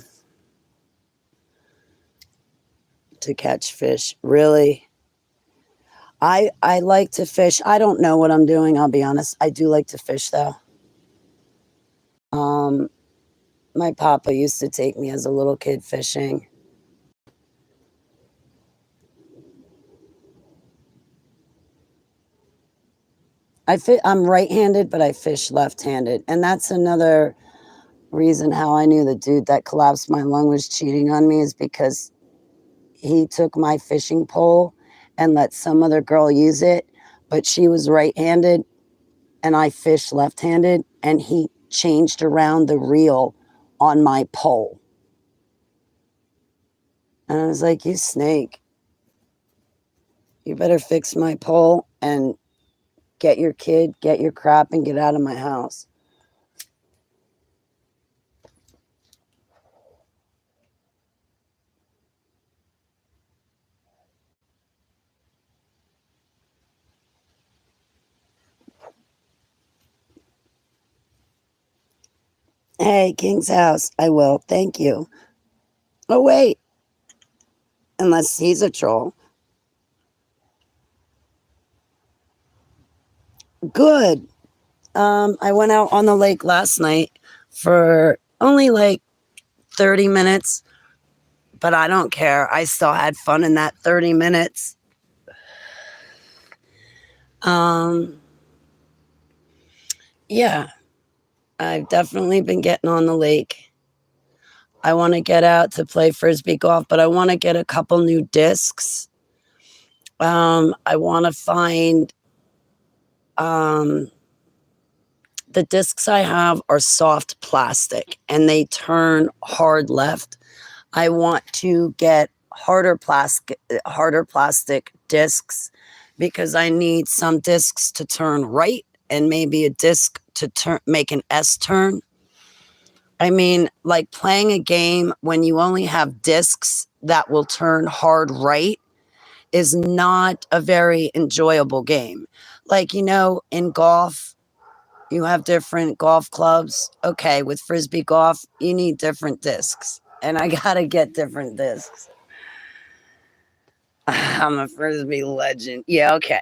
to catch fish. Really? I like to fish. I don't know what I'm doing, I'll be honest. I do like to fish, though. My papa used to take me as a little kid fishing. I'm right-handed, but I fish left-handed. And that's another reason how I knew the dude that collapsed my lung was cheating on me, is because he took my fishing pole and let some other girl use it, but she was right-handed and I fished left-handed, and he changed around the reel on my pole. And I was like, you snake, you better fix my pole and get your kid, get your crap, and get out of my house. Hey, King's house. I will. Thank you. Oh, wait. Unless he's a troll. Good. I went out on the lake last night for only like 30 minutes, but I don't care. I still had fun in that 30 minutes. Yeah, I've definitely been getting on the lake. I want to get out to play frisbee golf, but I want to get a couple new discs. I want to find the discs I have are soft plastic and they turn hard left. I want to get harder plastic discs because I need some discs to turn right and maybe a disc to make an S turn. I mean, like playing a game when you only have discs that will turn hard right is not a very enjoyable game. Like, in golf, you have different golf clubs. Okay, with frisbee golf, you need different discs. And I gotta get different discs. I'm a frisbee legend. Yeah, okay.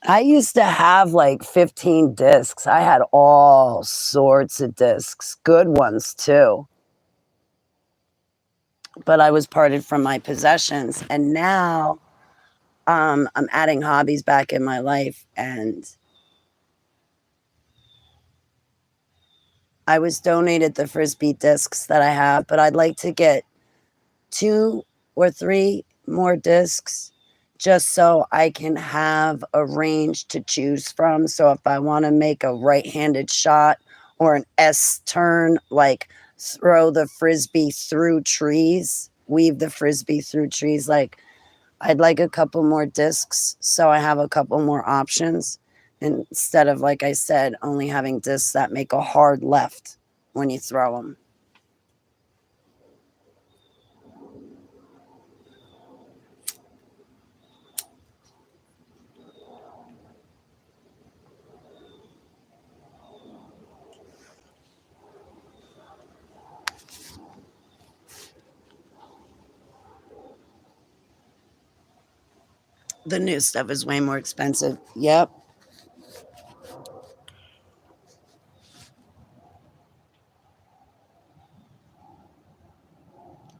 I used to have like 15 discs. I had all sorts of discs, good ones too. But I was parted from my possessions. And now I'm adding hobbies back in my life. And I was donated the frisbee discs that I have, but I'd like to get 2 or 3 more discs just so I can have a range to choose from. So if I want to make a right-handed shot or an S turn, like throw the frisbee through trees, weave the frisbee through trees, like I'd like a couple more discs so I have a couple more options instead of, like I said, only having discs that make a hard left when you throw them. The new stuff is way more expensive. Yep.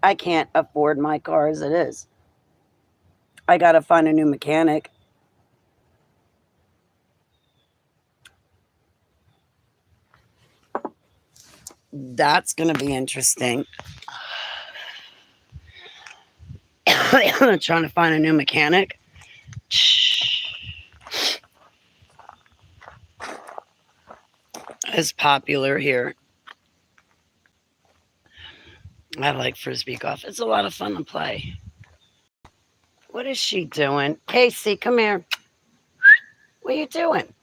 I can't afford my car as it is. I got to find a new mechanic. That's going to be interesting. Trying to find a new mechanic. It's popular here. I like frisbee golf. It's a lot of fun to play. What is she doing? Casey, come here. What are you doing?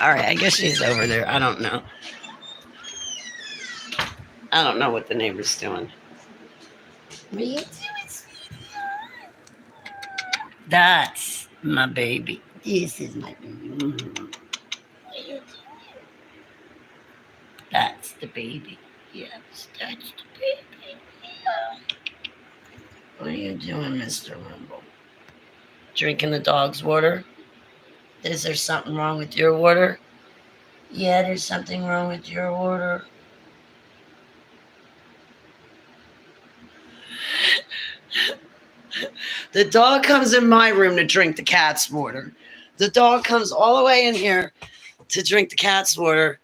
All right, I guess she's over there. I don't know. I don't know what the neighbor's doing. What are you doing? That's my baby. This is my baby. Mm-hmm. What are you doing? That's the baby. Yes, that's the baby. Yeah. What are you doing, Mr. Rumble? Drinking the dog's water? Is there something wrong with your water? Yeah, there's something wrong with your water. The dog comes in my room to drink the cat's water. The dog comes all the way in here to drink the cat's water.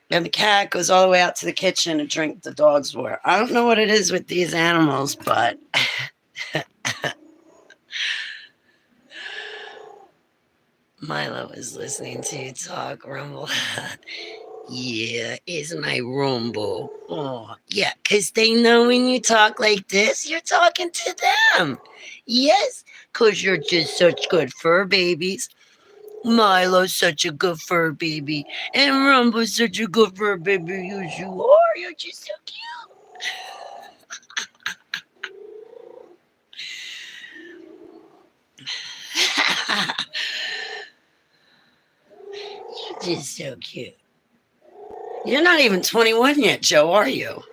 And the cat goes all the way out to the kitchen to drink the dog's water. I don't know what it is with these animals, but Milo is listening to you talk, Rumble. Yeah, it's my Rumble. Oh, yeah, because they know when you talk like this, you're talking to them. Yes, because you're just such good fur babies. Milo's such a good fur baby. And Rumble's such a good fur baby. Yes, you are. You're just so cute. You're just so cute. You're not even 21 yet, Joe, are you?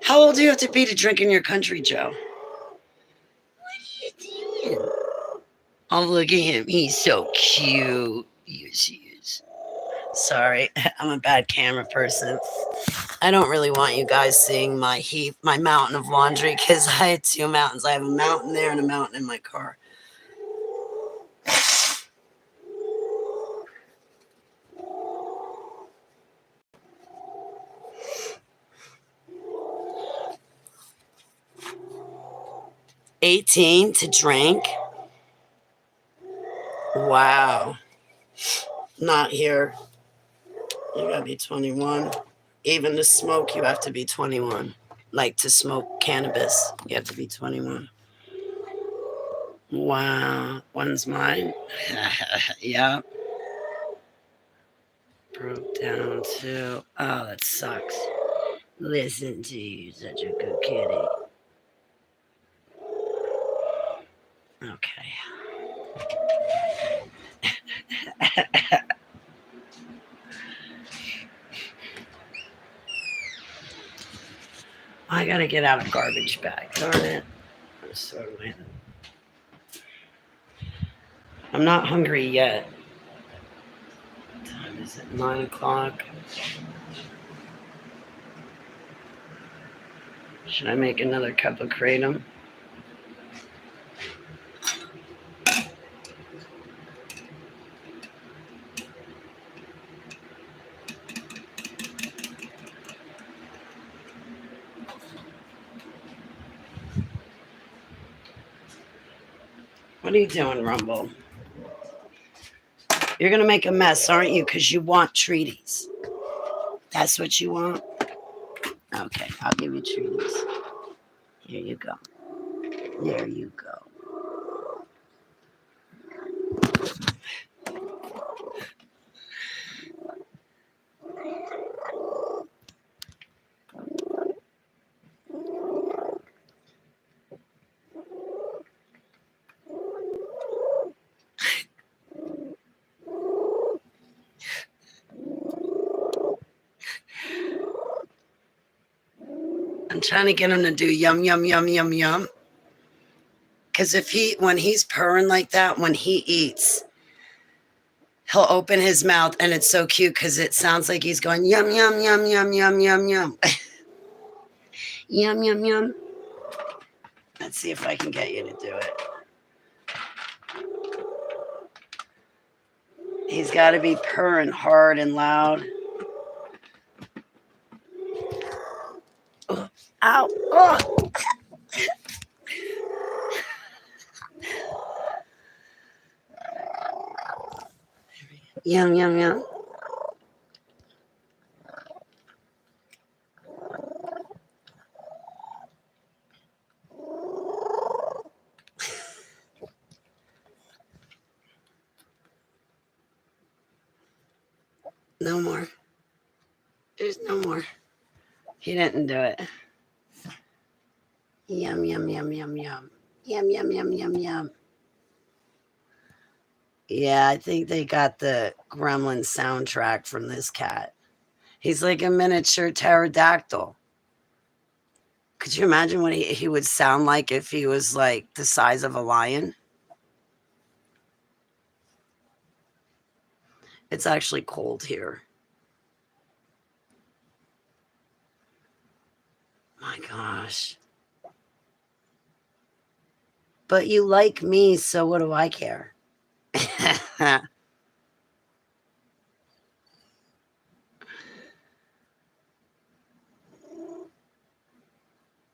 How old do you have to be to drink in your country, Joe? What are you doing? Oh, look at him. He's so cute. Yes, he is. Sorry, I'm a bad camera person. I don't really want you guys seeing my mountain of laundry because I had two mountains. I have a mountain there and a mountain in my car. $18 to drink? Wow. Not here. You gotta be 21. Even to smoke, you have to be 21. Like to smoke cannabis, you have to be 21. Wow. One's mine? Yeah. Broke down too. Oh, that sucks. Listen to you, such a good kitty. Okay. I gotta get out a garbage bag, darn it. I'm not hungry yet. What time is it? 9 o'clock. Should I make another cup of Kratom? What are you doing, Rumble? You're going to make a mess, aren't you? Because you want treaties. That's what you want? Okay, I'll give you treaties. Here you go. There you go. I'm trying to get him to do yum, yum, yum, yum, yum. Because when he's purring like that, when he eats, he'll open his mouth and it's so cute because it sounds like he's going yum, yum, yum, yum, yum, yum, yum. Yum, yum, yum. Let's see if I can get you to do it. He's got to be purring hard and loud. Oh, ow. Oh. Yum, yum, yum. No more. There's no more. He didn't do it. Yum, yum, yum, yum, yum. Yum, yum, yum, yum, yum. Yeah, I think they got the Gremlin soundtrack from this cat. He's like a miniature pterodactyl. Could you imagine what he would sound like if he was like the size of a lion? It's actually cold here. My gosh. But you like me, so what do I care?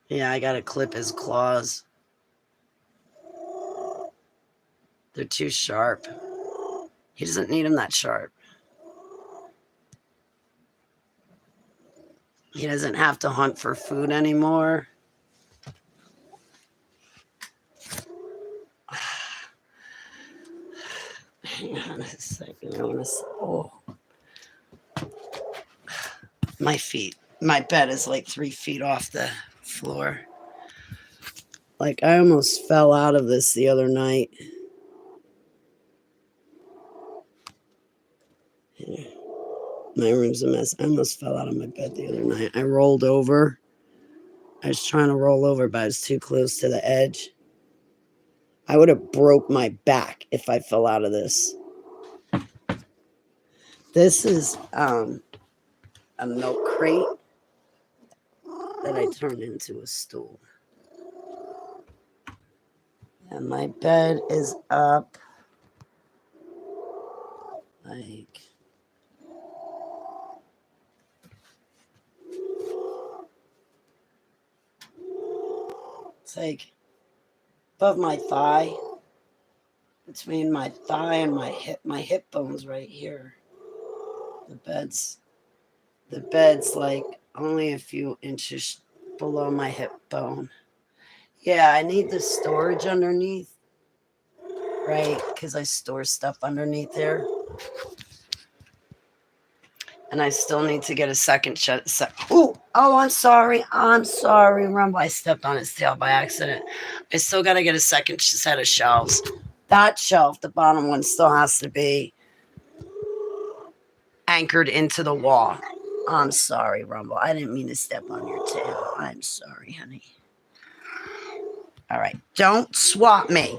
Yeah, I gotta clip his claws. They're too sharp. He doesn't need them that sharp. He doesn't have to hunt for food anymore. Hang on a second. I want to. Oh, my feet. My bed is like 3 feet off the floor. Like I almost fell out of this the other night. Here. My room's a mess. I almost fell out of my bed the other night. I rolled over. I was trying to roll over, but I was too close to the edge. I would have broke my back if I fell out of this. This is a milk crate that I turned into a stool. And my bed is up like it's like above my thigh, between my thigh and my hip bone's right here. The bed's like only a few inches below my hip bone. Yeah, I need the storage underneath, right? Because I store stuff underneath there. And I still need to get a second oh, I'm sorry, Rumble. I stepped on his tail by accident. I still got to get a second set of shelves. That shelf, the bottom one, still has to be anchored into the wall. I'm sorry, Rumble. I didn't mean to step on your tail. I'm sorry, honey. All right. Don't swat me.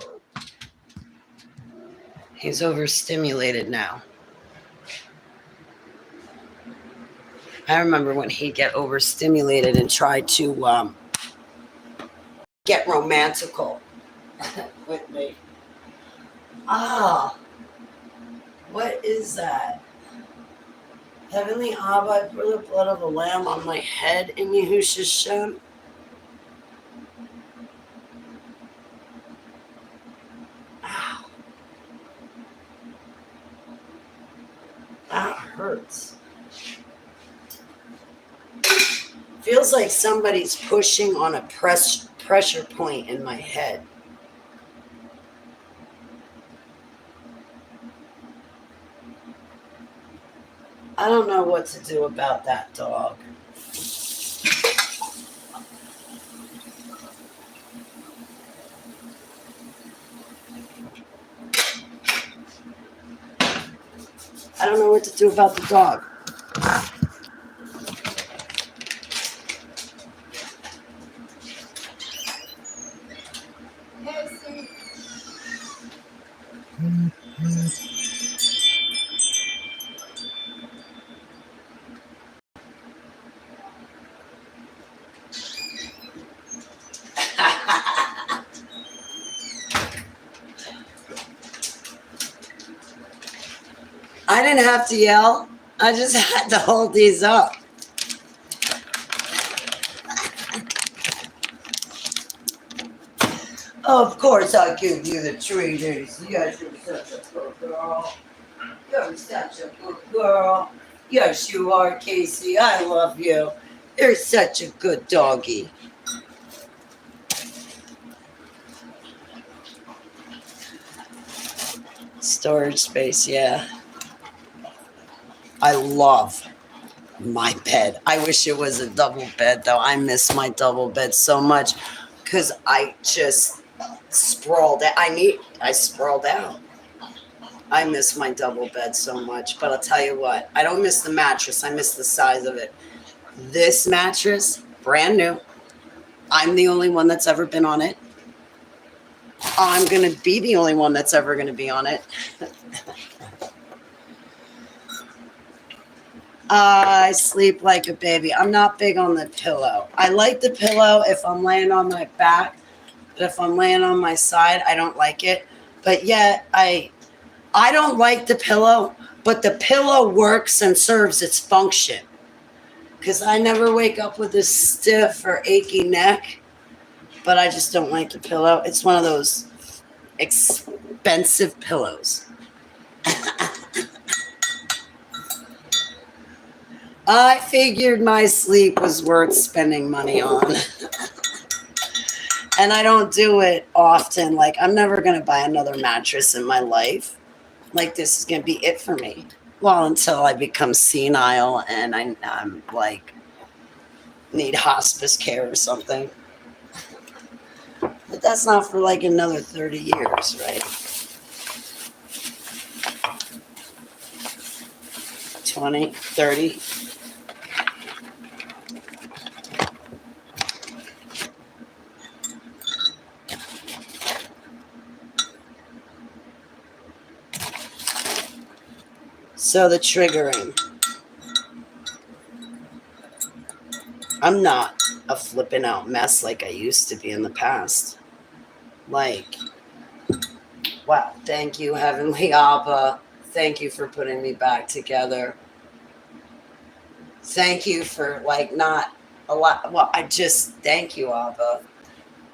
He's overstimulated now. I remember when he'd get overstimulated and try to get romantical with me. Ah, what is that? Heavenly Abba, I pour the blood of the Lamb on my head in Yahushua's Shem. Ow. That hurts. Feels like somebody's pushing on a pressure point in my head. I don't know what to do about that dog. I don't know what to do about the dog. I didn't have to yell. I just had to hold these up. Of course I give you the treaties. Yes, you're such a good girl. You're such a good girl. Yes, you are, Casey. I love you. You're such a good doggy. Storage space, yeah. I love my bed. I wish it was a double bed, though. I miss my double bed so much because I just sprawled out. I sprawled out. I miss my double bed so much, but I'll tell you what, I don't miss the mattress. I miss the size of it. This mattress, brand new. I'm the only one that's ever been on it. I'm going to be the only one that's ever going to be on it. I sleep like a baby. I'm not big on the pillow. I like the pillow if I'm laying on my back, but if I'm laying on my side, I don't like it. But yet, I don't like the pillow, but the pillow works and serves its function. Because I never wake up with a stiff or achy neck, but I just don't like the pillow. It's one of those expensive pillows. I figured my sleep was worth spending money on. And I don't do it often. Like, I'm never going to buy another mattress in my life. Like, this is going to be it for me. Well, until I become senile and I'm like, need hospice care or something. But that's not for like another 30 years, right? 20, 30. So the triggering. I'm not a flipping out mess like I used to be in the past. Like, wow, thank you, Heavenly Abba. Thank you for putting me back together. Thank you for, like, not a lot. Well, I just thank you, Abba.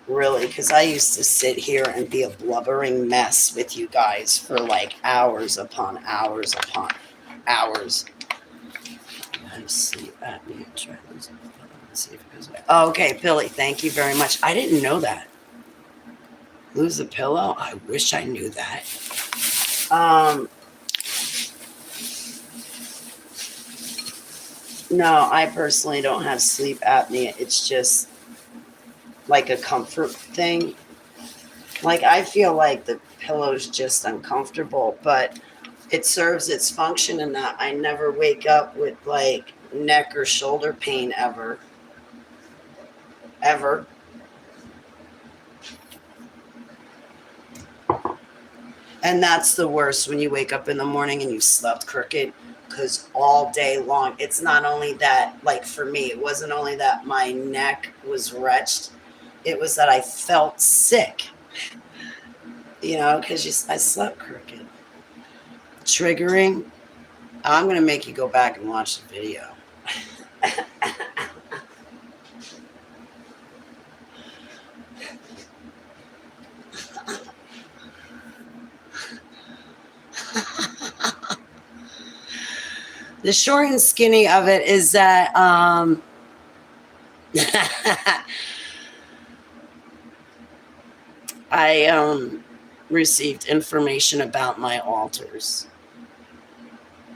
Really, because I used to sit here and be a blubbering mess with you guys for like hours upon hours upon hours. Let's see. Let's see if it goes away. Oh, okay, Billy, thank you very much. I didn't know that. Lose a pillow? I wish I knew that. No, I personally don't have sleep apnea. It's just like a comfort thing. Like, I feel like the pillow's just uncomfortable, but it serves its function in that I never wake up with like neck or shoulder pain ever. Ever. And that's the worst when you wake up in the morning and you slept crooked, because all day long, it's not only that, like for me, it wasn't only that my neck was wretched, it was that I felt sick, you know, because I slept crooked. Triggering, I'm going to make you go back and watch the video. The short and skinny of it is that I received information about my alters.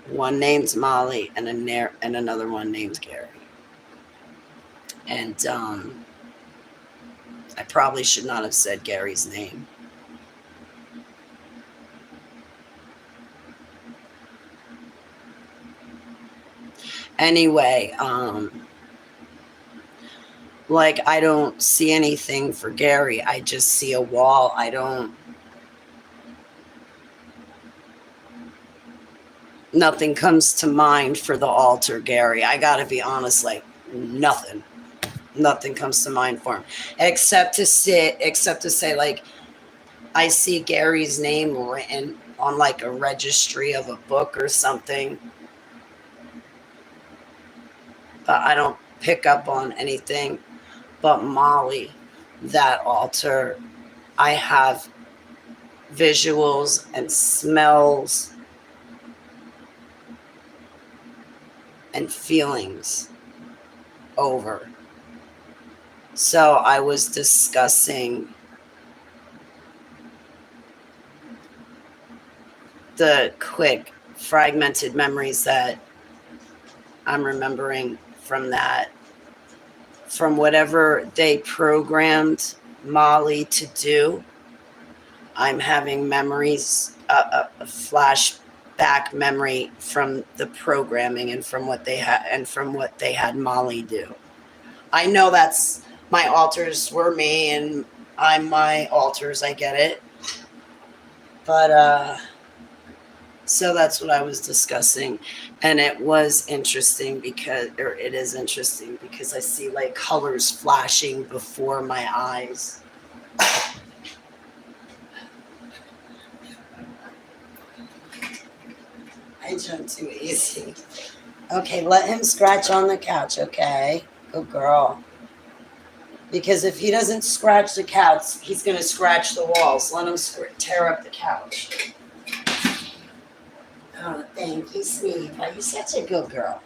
One name's Molly and another one name's Gary. And I probably should not have said Gary's name. Anyway, like, I don't see anything for Gary. I just see a wall. Nothing comes to mind for the altar, Gary. I gotta be honest, like, nothing comes to mind for him, except to say, like, I see Gary's name written on like a registry of a book or something. But I don't pick up on anything. But Molly, that altar, I have visuals and smells and feelings over. So I was discussing the quick fragmented memories that I'm remembering from that, from whatever they programmed Molly to do. I'm having memories, a flashback memory from the programming and from what they had and from what they had Molly do. I know that's my alters were me and I'm my alters. I get it, but so that's what I was discussing, and it was interesting because, or it is interesting because I see like colors flashing before my eyes. I jump too easy. Okay, let him scratch on the couch, okay? Good girl. Because if he doesn't scratch the couch, he's going to scratch the walls. Let him tear up the couch. Oh, thank you, Steve. You're such a good girl.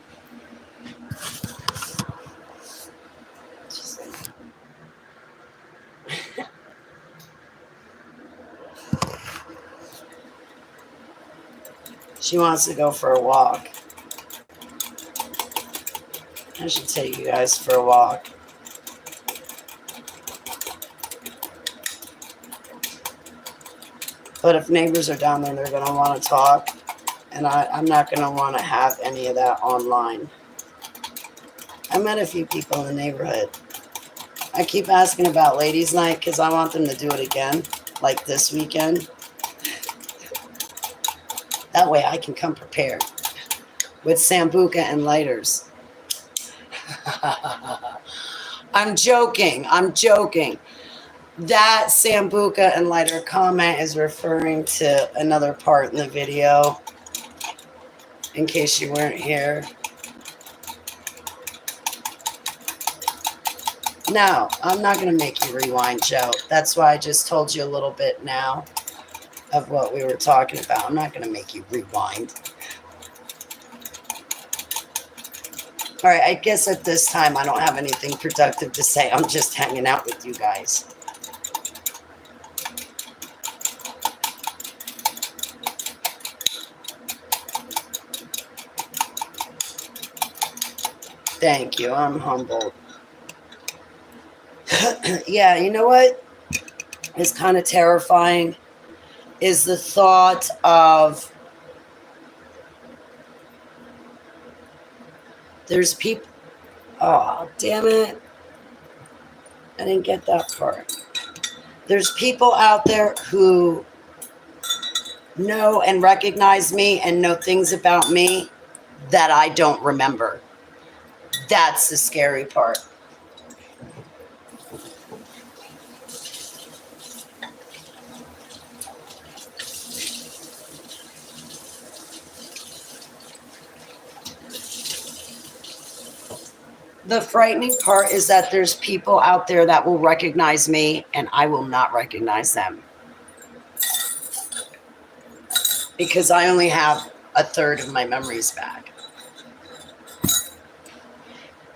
She wants to go for a walk. I should take you guys for a walk. But if neighbors are down there, they're going to want to talk. And I'm not going to want to have any of that online. I met a few people in the neighborhood. I keep asking about ladies' night because I want them to do it again, like this weekend. That way I can come prepared with sambuca and lighters. I'm joking. That sambuca and lighter comment is referring to another part in the video, in case you weren't here. No, I'm not going to make you rewind, Joe. That's why I just told you a little bit now of what we were talking about. I'm not going to make you rewind. All right, I guess at this time I don't have anything productive to say. I'm just hanging out with you guys. Thank you. I'm humbled. Yeah, you know what is kind of terrifying is the thought of there's people. Oh, damn it. I didn't get that part. There's people out there who know and recognize me and know things about me that I don't remember. That's the scary part. The frightening part is that there's people out there that will recognize me and I will not recognize them. Because I only have a third of my memories back.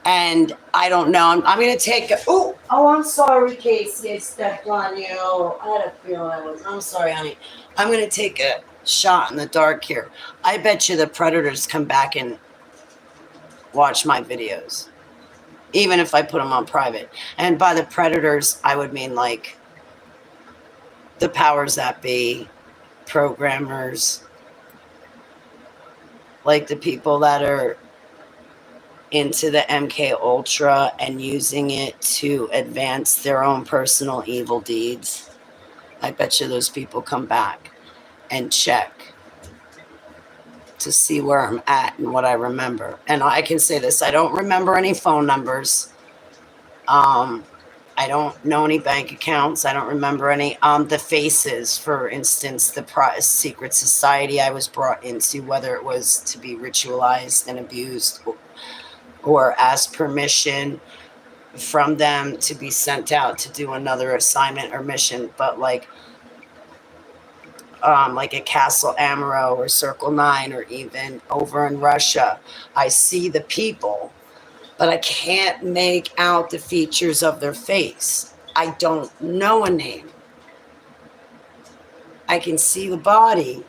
And I don't know. I'm going to take Oh, I'm sorry, Casey. I stepped on you. I had a feeling I'm sorry, honey. I'm going to take a shot in the dark here. I bet you the predators come back and watch my videos. Even if I put them on private. And by the predators, I would mean like the powers that be, programmers, like the people that are into the MKultra and using it to advance their own personal evil deeds. I bet you those people come back and check to see where I'm at and what I remember. And I can say this, I don't remember any phone numbers. I I don't know any bank accounts. I don't remember any. The faces, for instance, the secret society I was brought into, whether it was to be ritualized and abused or ask permission from them to be sent out to do another assignment or mission. But like a Castle Amaro or Circle 9 or even over in Russia, I see the people, but I can't make out the features of their face. I don't know a name. I can see the body.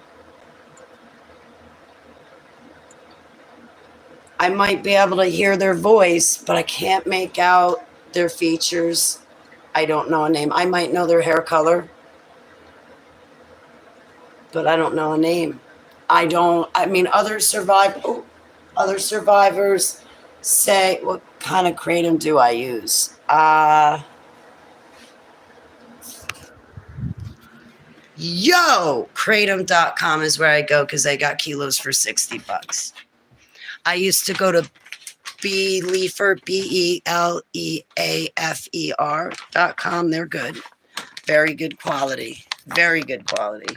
I might be able to hear their voice, but I can't make out their features. I don't know a name. I might know their hair color, but I don't know a name. Other survivors say, what kind of kratom do I use? Kratom.com is where I go because I got kilos for $60. I used to go to Beleafer, BELEAFER.com. They're good. Very good quality. Very good quality.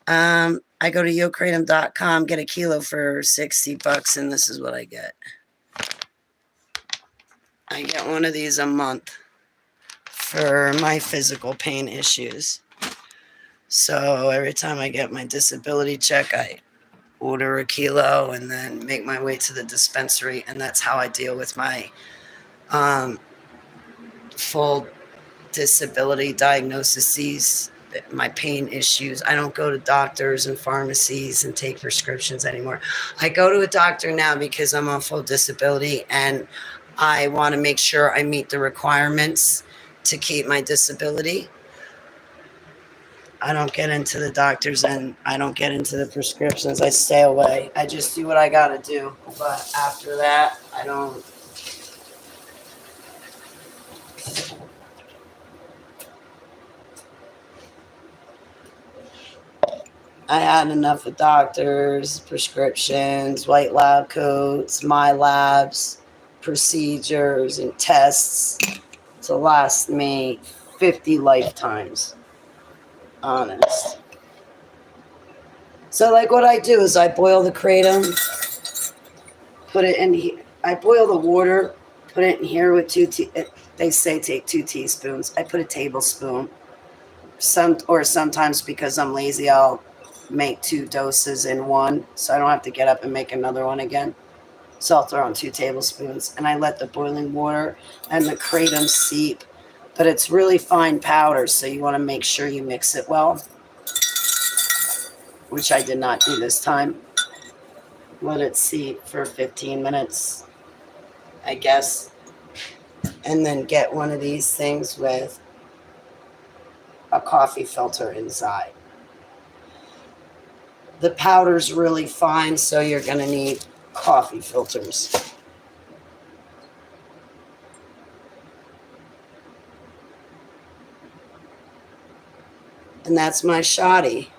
I go to YoKratom.com, get a kilo for $60, and this is what I get. I get one of these a month for my physical pain issues. So every time I get my disability check, I order a kilo and then make my way to the dispensary, and that's how I deal with my full disability diagnoses, my pain issues. I don't go to doctors and pharmacies and take prescriptions anymore. I go to a doctor now because I'm on full disability and I want to make sure I meet the requirements to keep my disability. I don't get into the doctors and I don't get into the prescriptions. I stay away. I just do what I got to do. But after that, I don't. I had enough of doctors, prescriptions, white lab coats, my labs, procedures, and tests to last me 50 lifetimes. Honest. So, like, what I do is I boil the kratom, put it in here. I boil the water, put it in here with they say take 2 teaspoons. I put a tablespoon. Sometimes because I'm lazy, I'll make 2 doses in one, so I don't have to get up and make another one again. So I'll throw in 2 tablespoons, and I let the boiling water and the kratom seep. But it's really fine powder, so you want to make sure you mix it well, which I did not do this time. Let it seep for 15 minutes, I guess, and then get one of these things with a coffee filter inside. The powder's really fine, so you're going to need coffee filters. And that's my shoddy.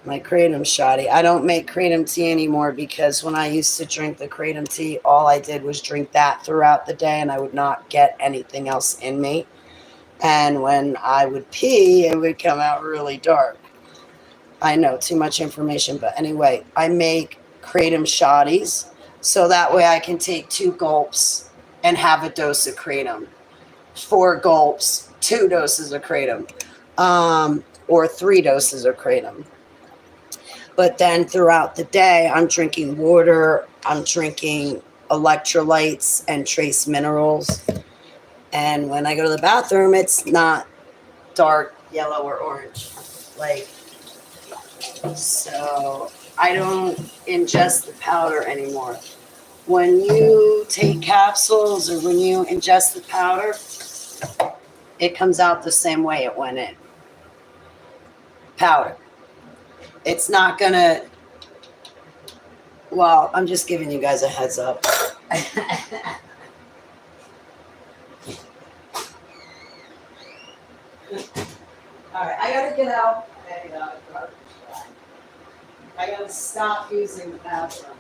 My kratom shoddy. I don't make kratom tea anymore because when I used to drink the kratom tea, all I did was drink that throughout the day and I would not get anything else in me. And when I would pee, it would come out really dark. I know, too much information, but anyway, I make kratom shoddies so that way I can take 2 gulps and have a dose of kratom. 4 gulps, 2 doses of kratom, or 3 doses of kratom. But then throughout the day, I'm drinking water, I'm drinking electrolytes and trace minerals. And when I go to the bathroom, it's not dark yellow or orange. So I don't ingest the powder anymore. When you take capsules or when you ingest the powder, it comes out the same way it went in. Powder. It's not going to... Well, I'm just giving you guys a heads up. All right, I got to get out. I got to stop using the bathroom.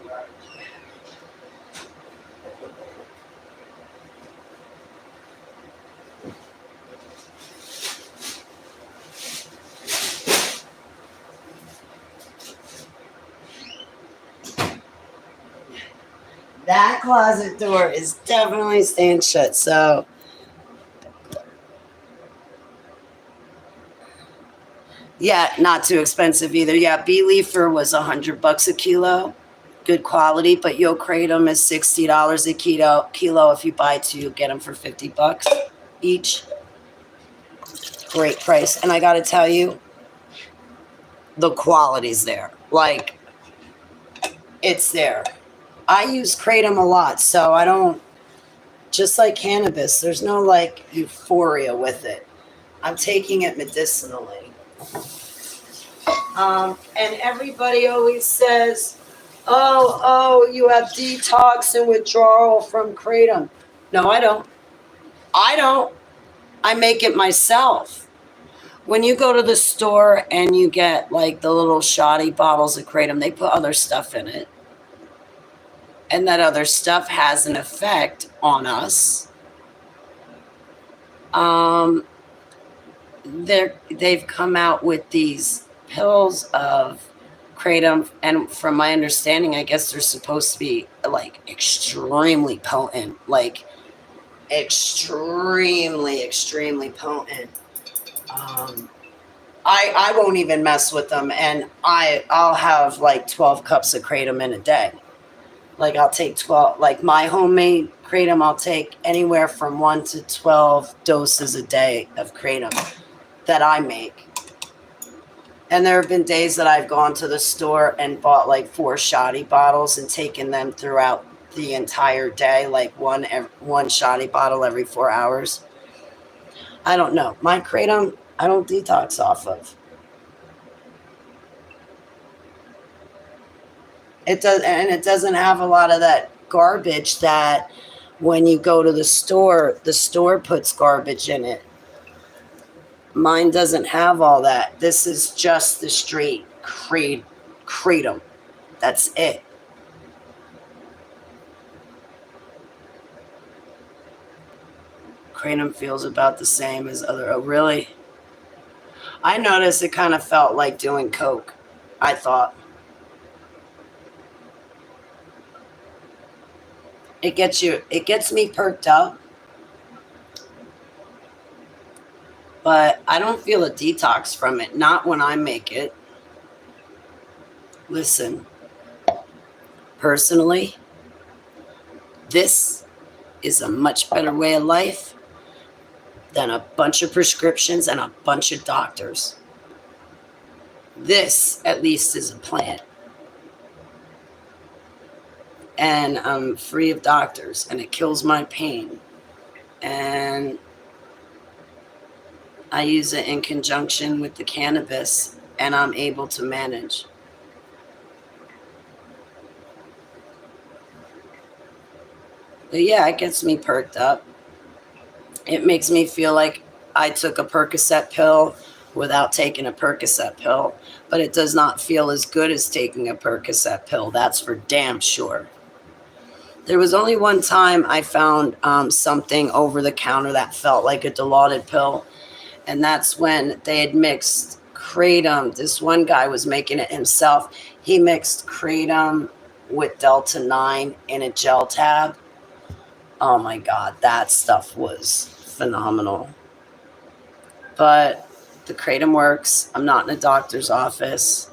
That closet door is definitely staying shut. So, yeah, not too expensive either. Yeah, bee leafer was $100 a kilo, good quality. But yo kratom is $60 a kilo. If you buy two, you get them for $50 each. Great price. And I got to tell you, the quality's there. Like, it's there. I use kratom a lot, so I don't. Just like cannabis, there's no like euphoria with it. I'm taking it medicinally. And everybody always says, oh, you have detox and withdrawal from kratom. No, I don't. I don't. I make it myself. When you go to the store and you get like the little shoddy bottles of kratom, they put other stuff in it. And that other stuff has an effect on us. They've come out with these pills of kratom, and from my understanding, I guess they're supposed to be like extremely potent, like extremely potent. I won't even mess with them, and I'll have like 12 cups of kratom in a day. Like I'll take 12, like my homemade kratom, I'll take anywhere from 1 to 12 doses a day of kratom that I make. And there have been days that I've gone to the store and bought like 4 shoddy bottles and taken them throughout the entire day, like one shoddy bottle every 4 hours. I don't know. My kratom, I don't detox off of. It does, and it doesn't have a lot of that garbage that when you go to the store puts garbage in it. Mine doesn't have all that. This is just the straight kratom. That's it. Kratom feels about the same as other. Oh, really? I noticed it kind of felt like doing coke. I thought. It gets me perked up. But I don't feel a detox from it. Not when I make it. Listen, personally, this is a much better way of life than a bunch of prescriptions and a bunch of doctors. This, at least, is a plant. And I'm free of doctors, and it kills my pain. And I use it in conjunction with the cannabis, and I'm able to manage. But yeah, it gets me perked up. It makes me feel like I took a Percocet pill without taking a Percocet pill, but it does not feel as good as taking a Percocet pill. That's for damn sure. There was only one time I found something over the counter that felt like a dilaudid pill, and that's when they had mixed kratom. This one guy was making it himself. He mixed kratom with Delta 9 in a gel tab. Oh my God, that stuff was phenomenal. But the kratom works. I'm not in a doctor's office,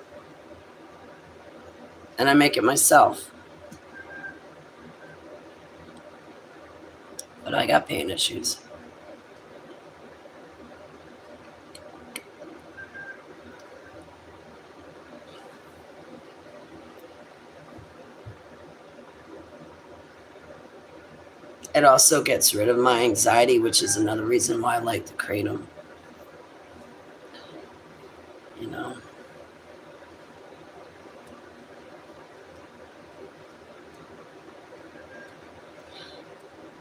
and I make it myself. But I got pain issues. It also gets rid of my anxiety, which is another reason why I like the kratom. You know.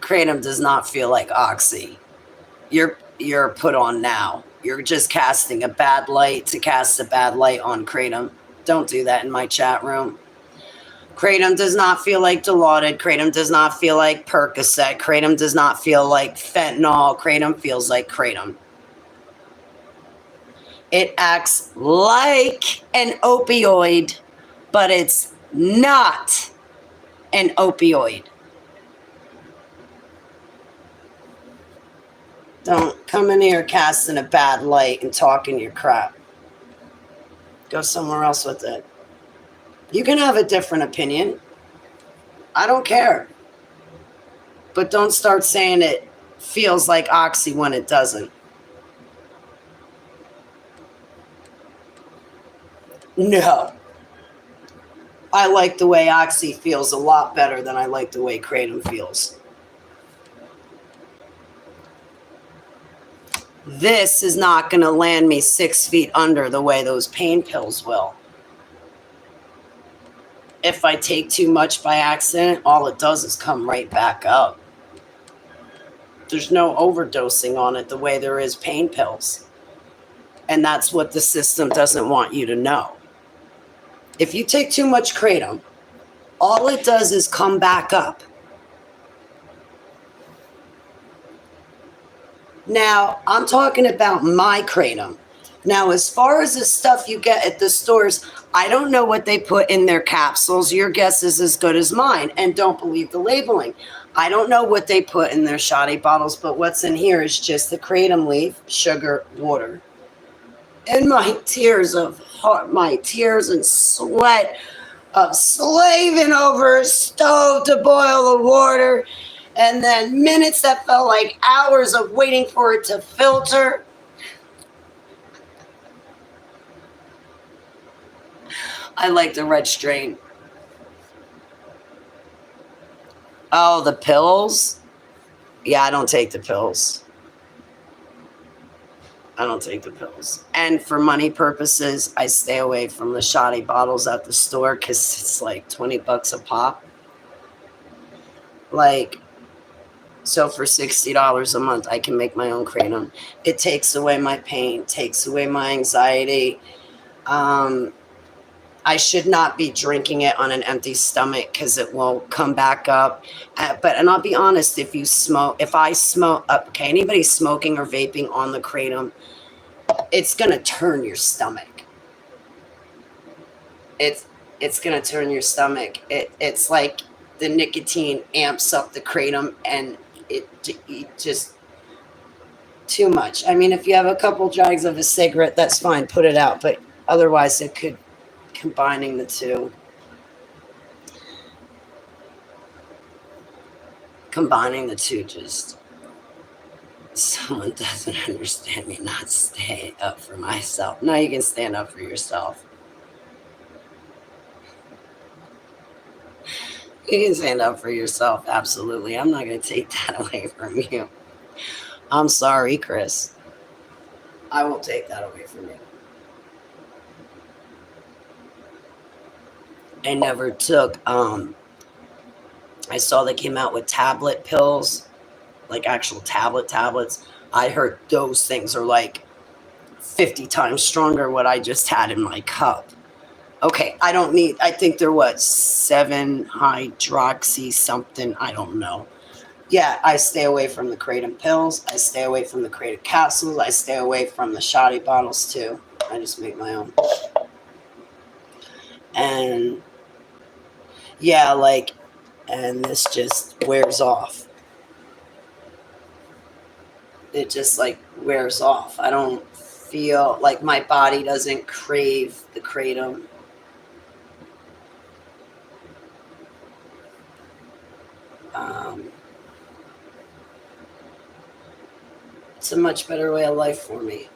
Kratom does not feel like oxy. You're put on now. You're just casting a bad light to cast a bad light on kratom. Don't do that in my chat room. Kratom does not feel like Dilaudid. Kratom does not feel like Percocet. Kratom does not feel like fentanyl. Kratom feels like kratom. It acts like an opioid, but it's not. an opioid. Don't come in here casting a bad light and talking your crap. Go somewhere else with it. You can have a different opinion. I don't care. But don't start saying it feels like oxy when it doesn't. No. I like the way oxy feels a lot better than I like the way kratom feels. This is not going to land me 6 feet under the way those pain pills will. If I take too much by accident, all it does is come right back up. There's no overdosing on it the way there is pain pills. And that's what the system doesn't want you to know. If you take too much kratom, all it does is come back up. Now, I'm talking about my kratom. Now, as far as the stuff you get at the stores, I don't know what they put in their capsules. Your guess is as good as mine. And don't believe the labeling. I don't know what they put in their shoddy bottles, but what's in here is just the kratom leaf, sugar, water. And my tears of heart, my tears and sweat of slaving over a stove to boil the water. And then minutes that felt like hours of waiting for it to filter. I like the red strain. Oh, the pills? Yeah, I don't take the pills. I don't take the pills. And for money purposes, I stay away from the shoddy bottles at the store because it's like $20 a pop. Like, so for $60 a month, I can make my own kratom. It takes away my pain, takes away my anxiety. I should not be drinking it on an empty stomach because it will come back up. And I'll be honest, if I smoke, okay, anybody smoking or vaping on the kratom, it's going to turn your stomach. It's going to turn your stomach. It's like the nicotine amps up the kratom and it just too much. I mean, if you have a couple drags of a cigarette, that's fine. Put it out. But otherwise, it could combining the two. Combining the two just... Someone doesn't understand me not staying up for myself. No, you can stand up for yourself. You can stand up for yourself, absolutely. I'm not going to take that away from you. I'm sorry, Chris. I won't take that away from you. I never took, I saw they came out with tablet pills, like actual tablets. I heard those things are like 50 times stronger what I just had in my cup. Okay, I think there was 7-hydroxy something, I don't know. Yeah, I stay away from the kratom pills. I stay away from the kratom capsules. I stay away from the shoddy bottles too. I just make my own. And yeah, and this just wears off. It just wears off. I don't feel like my body doesn't crave the kratom. It's a much better way of life for me.